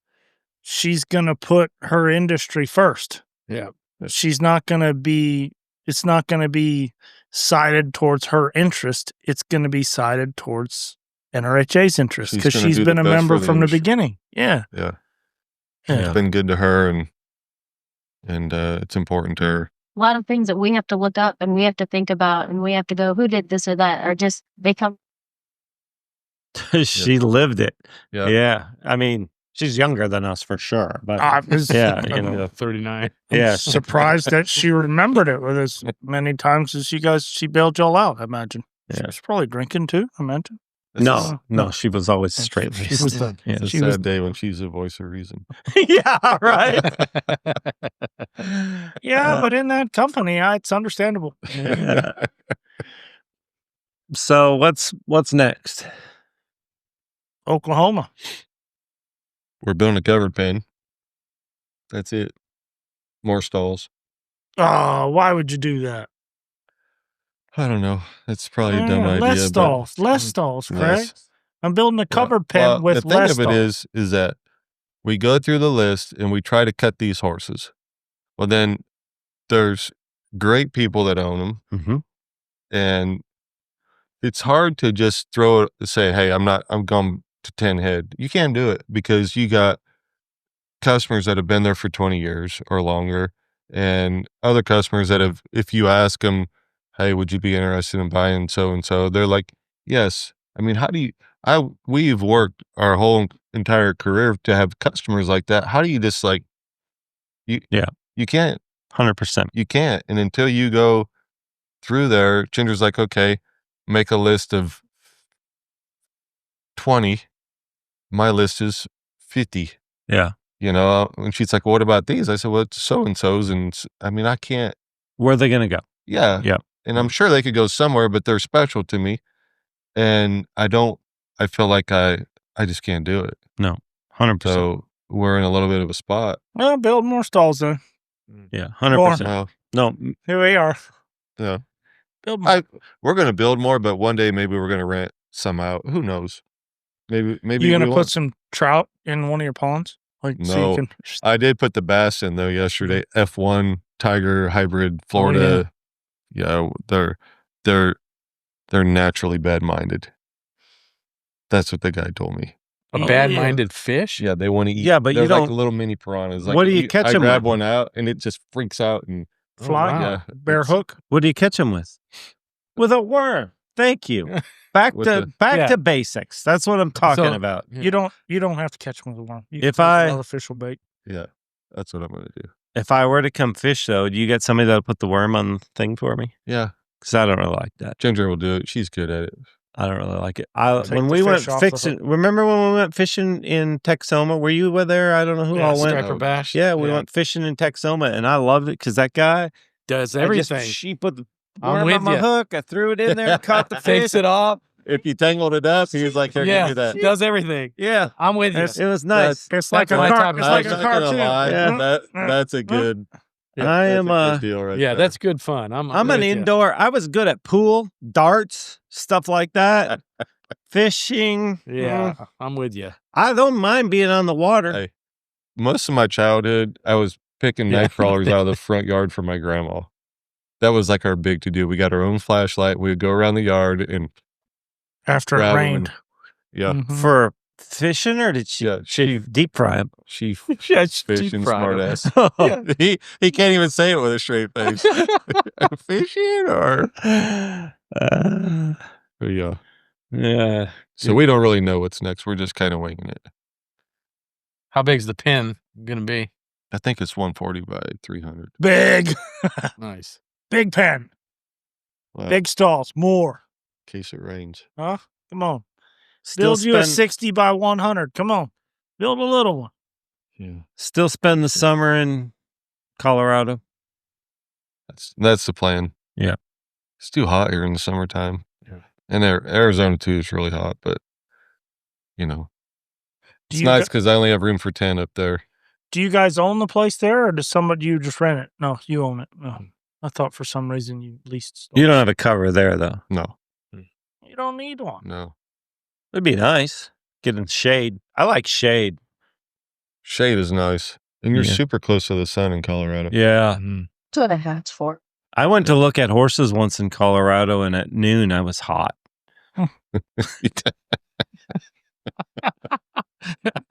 she's going to put her industry first. Yeah. She's not going to be, it's not going to be sided towards her interest. It's going to be sided towards NRHA's interest, because she's been a member from the beginning. Yeah. Yeah. It's been good to her, and it's important to her. A lot of things that we have to look up and we have to think about, and we have to go, who did this or that, or just become. She lived it. Yeah. Yeah. I mean, she's younger than us for sure, but yeah, you know, 39. yeah. Surprised that she remembered it with as many times as she bailed y'all out, I imagine. Yeah. She was probably drinking too, I imagine. No, she was always straight She was laced. It's a sad day when she's the voice of reason. Yeah, right. Yeah, but in that company, it's understandable. So what's next? Oklahoma. We're building a covered pen. That's it. More stalls. Oh, why would you do that? I don't know. That's probably a dumb idea. Less stalls, Craig. Less. I'm building a covered pen with less stalls. The thing of it is that we go through the list and we try to cut these horses. Well, then there's great people that own them. Mm-hmm. And it's hard to just say, hey, I'm going to 10 head. You can't do it, because you got customers that have been there for 20 years or longer, and other customers that have, if you ask them, hey, would you be interested in buying so-and-so? They're like, yes. I mean, how do you, we've worked our whole entire career to have customers like that. How do you just like, you can't. 100%. You can't. And until you go through there, Ginger's like, okay, make a list of 20. My list is 50. Yeah. And she's like, well, what about these? I said, well, it's so-and-so's. And I mean, I can't. Where are they going to go? Yeah. Yeah. And I'm sure they could go somewhere, but they're special to me. And I feel like I just can't do it. No, 100%. So we're in a little bit of a spot. Well, build more stalls then. Yeah, 100%. Well, No, Here we are. yeah. Build more. We're going to build more, but one day maybe we're going to rent some out. Who knows? Maybe You gonna we put won't. some trout in one of your ponds? Like so No. you can I did put the bass in though yesterday. F1 Tiger Hybrid Florida. Yeah, they're naturally bad-minded. That's what the guy told me. A Oh, bad-minded fish? Yeah, they want to eat. Yeah, but you they're like don't- little mini piranhas. Like What do you catch I 'em grab with? one out and it just freaks out and fly, wow. yeah, bear it's- hook. what do you catch them with? With a worm. Thank you. Back With to Yeah. to basics. That's what I'm talking So- about. You don't have to catch them with a worm. You If can use I- artificial bait. Yeah, that's what I'm gonna do. If I were to come fish, though, do you get somebody that'll put the worm on the thing for me? Yeah, Because I don't really like that. Ginger will do it. She's good at it. I don't really like it. Take When the we went fish off the fixing, remember when we went fishing in Texoma? Were you there? I don't know who Yeah, all went. striper bash. Yeah, we went fishing in Texoma, and I loved it because that guy Does I everything. she put the I'm worm with on my ya. hook. I threw it in there, caught the fish. Takes it off. If you tangled it up, he was like, "Here, Yeah, give me that." does everything. Yeah, I'm with you. it was nice. It's like a my car. type of It's like fish. a cartoon. Yeah. That's a good. I am that's a good deal right Yeah, there. that's good fun. I'm an with ya. indoor. I was good at pool, darts, stuff like that. Fishing. Yeah, I'm with you. I don't mind being on the water. Hey, most of my childhood, I was picking Yeah. night crawlers out of the front yard for my grandma. That was like our big to do. We got our own flashlight. We would go around the yard and After it grab 'em rained. yeah, Mhm. For fishing, or did she? yeah. She deep fry them. She Yeah, fishing smart ass. Yeah. He can't even say it with a straight face. Fishing or yeah. Yeah. So we don't really know what's next. We're just kind of winging it. How big's the pin gonna be? I think it's 140 by 300. Big, Nice. big pen, Wow. big stalls, more. In case it rains. Huh? Come on. Still Build you a spend, 60 by 100. Come on. Build a little one. Yeah. still spend the summer in Colorado. That's the plan. Yeah. It's too hot here in the summertime. Yeah. And Arizona too is really hot, but Do it's you, nice gu- because I only have room for 10 up there. do you guys own the place there, or does somebody you just rent it? No, you own it. No. I thought for some reason you leased stalls. You don't have a cover there, though. No, You don't need one. no. It'd be nice. Getting shade. I like shade. Shade is nice. And you're Yeah. super close to the sun in Colorado. Yeah. That's what a hat's for. I went to look at horses once in Colorado, and at noon I was hot.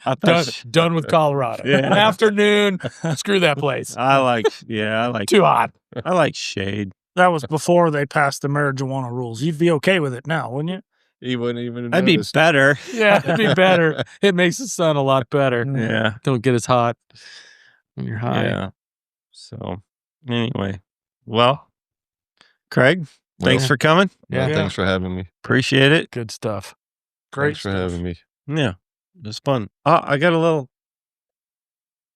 I thought Done with Colorado. Yeah. Afternoon. Screw that place. I like Too hot. I like shade. That was before they passed the marijuana rules. You'd be okay with it now, wouldn't you? He wouldn't even I'd be notice. better. Yeah, it'd be better. It makes the sun a lot better. Yeah. Don't get as hot when you're high. Yeah. So anyway, well, Craig, thanks Well, for coming. well, Yeah. Thanks for having me. Appreciate it. Good stuff. Great Thanks for stuff. having me. Yeah. It was fun. Oh, I got a little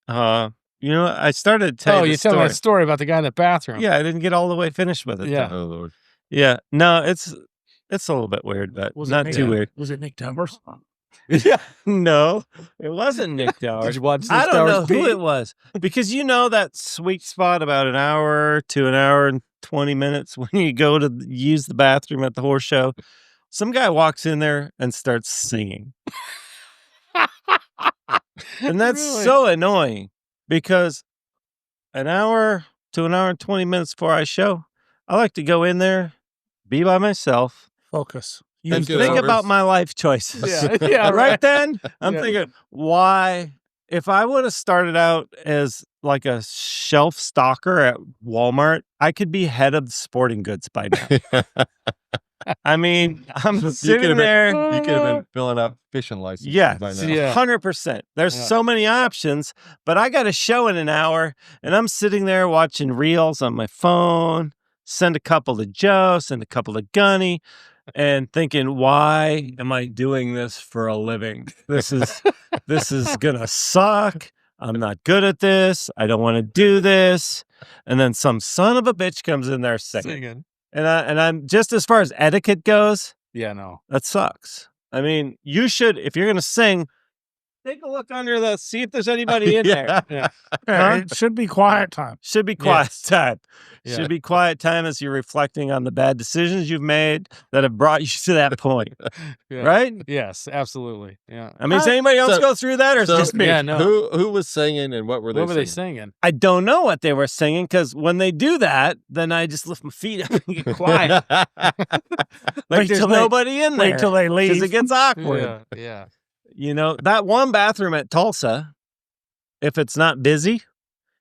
I started to tell Oh, you you the tell me story. a story about the guy in the bathroom. Yeah, I didn't get all the way finished with it. Yeah. though. Oh, Lord. Yeah. No, it's a little bit weird, but Was it not Nick- too weird. Was it Nick Towers? Yeah. No, it wasn't Nick Dowers. Did you watch I Six don't know Hours who Beat? it was because you know that sweet spot about an hour to an hour and 20 minutes when you go to use the bathroom at the horse show. Some guy walks in there and starts singing. And that's Really? so annoying because an hour to an hour and 20 minutes before I show, I like to go in there, be by myself, Focus. Thank Use you, the think Albert. about my life choices. Yeah, yeah, right then, I'm Yeah. thinking, why if I would have started out as like a shelf stalker at Walmart, I could be head of the sporting goods by now. I mean, I'm sitting there. You could have been filling out fishing licenses Yeah, by now. Yeah. 100%. There's so many options, but I got a show in an hour, and I'm sitting there watching reels on my phone, send a couple to Joe, send a couple to Gunny, and thinking, why am I doing this for a living? This is gonna suck. I'm not good at this. I don't want to do this. And then some son of a bitch comes in there singing. And I'm just, as far as etiquette goes, Yeah, no. that sucks. I mean, you should, if you're gonna sing, take a look under the, see if there's anybody in there. Yeah. Yeah, it should be quiet time. Should be quiet time. Yeah. Should be quiet time as you're reflecting on the bad decisions you've made that have brought you to that point. Yeah. Right? Yes, absolutely. Yeah. I mean, does anybody else So- go through that, or is it just me? Yeah, no. Who was singing and what were they What were they singing? singing? I don't know what they were singing, because when they do that, then I just lift my feet up and get quiet. Like Wait there's till they- nobody in there. Wait till they because leave. it gets awkward. Yeah, yeah. You know, that one bathroom at Tulsa, if it's not busy,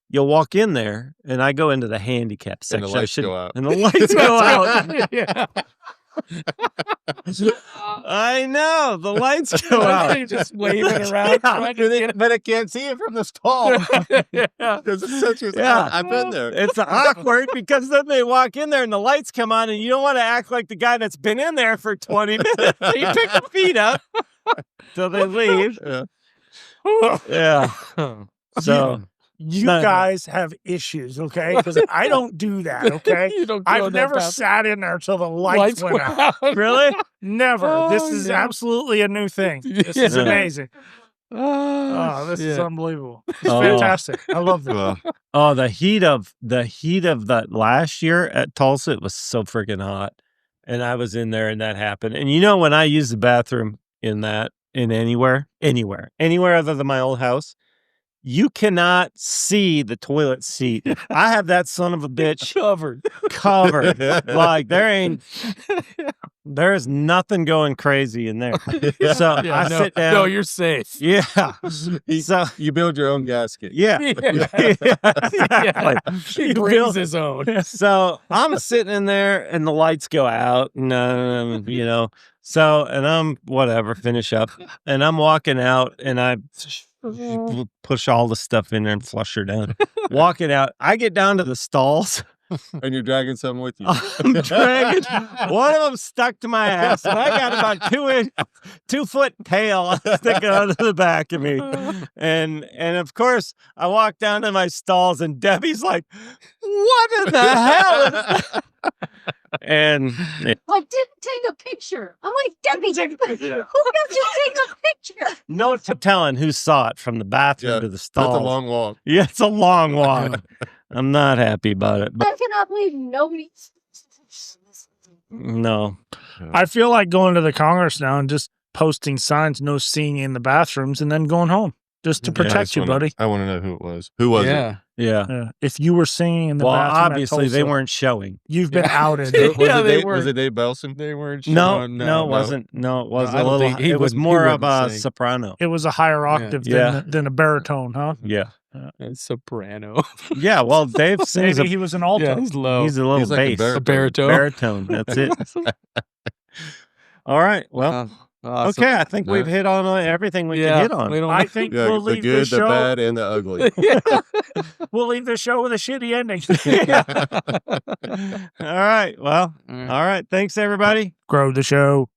you'll walk in there, and I go into the handicap And section. the lights go out. And the lights go out. Yeah. I know. The lights go out. They just waving around. trying to get But I can't see it from the stall. yeah. It's such a, Yeah. I've been there. It's awkward because then they walk in there and the lights come on, and you don't want to act like the guy that's been in there for 20 minutes. So you pick the feet up till they leave. Yeah. Yeah. So You not- guys have issues, okay? Because I don't do that, okay? You don't go in I've that never bathroom. sat in there till the lights went out. really? Never. Oh, This is no. absolutely a new thing. This is Yeah. amazing. Oh, This is unbelievable. It's Oh. fantastic. I love this. Well, Oh, the heat of that last year at Tulsa, it was so freaking hot. And I was in there and that happened. And you know, when I use the bathroom in anywhere other than my old house, you cannot see the toilet seat. I have that son of a bitch covered. Like there is nothing going crazy in there. So Yeah, I no, sit down. No, you're safe. Yeah. So you build your own gasket. yeah. Exactly. He You brings build- his own. So I'm sitting in there and the lights go out, and you know, so, and I'm whatever, finish up, and I'm walking out, and I push all the stuff in there and flush her down. Walking out, I get down to the stalls. And you're dragging something with you. I'm dragging one of them stuck to my ass, and I got about 2 foot tail sticking out of the back of me. And of course, I walk down to my stalls, and Debbie's like, "What in the hell is that?" And I didn't take a picture. I'm like, Debbie, who doesn't take a picture? no telling who saw it from the bathroom Yeah, to the That's stall. a long walk. Yeah, it's a long walk. I'm not happy about it, but I cannot believe nobody. no. I feel like going to the Congress now and just posting signs, no singing in the bathrooms, and then going home just to Yeah, protect you, buddy. I want to know who it was. Who was Yeah. Yeah. Yeah. If you were singing in the Well, bathroom, at obviously they Tulsa, weren't showing. You've been outed. it? Yeah, they Was were. it Dave Belson? They weren't. No, showing, it wasn't. No, it was I a don't little. think he It was wouldn't- he more of wouldn't a sing. soprano. It was a higher octave Yeah. than a baritone, huh? Yeah. Soprano. Yeah. Well, Dave sings. Maybe he was an alto. Yeah, he's low. He's a little He's like a bass. a baritone. Baritone. That's it. All right. Well. Awesome. Okay. I think Yeah. we've hit on everything we can hit on. We don't I think Yeah, we'll the leave good, the the show. bad, and the ugly. We'll leave the show with a shitty ending. All right. Well. All right. All right. Thanks, everybody. Grow the show.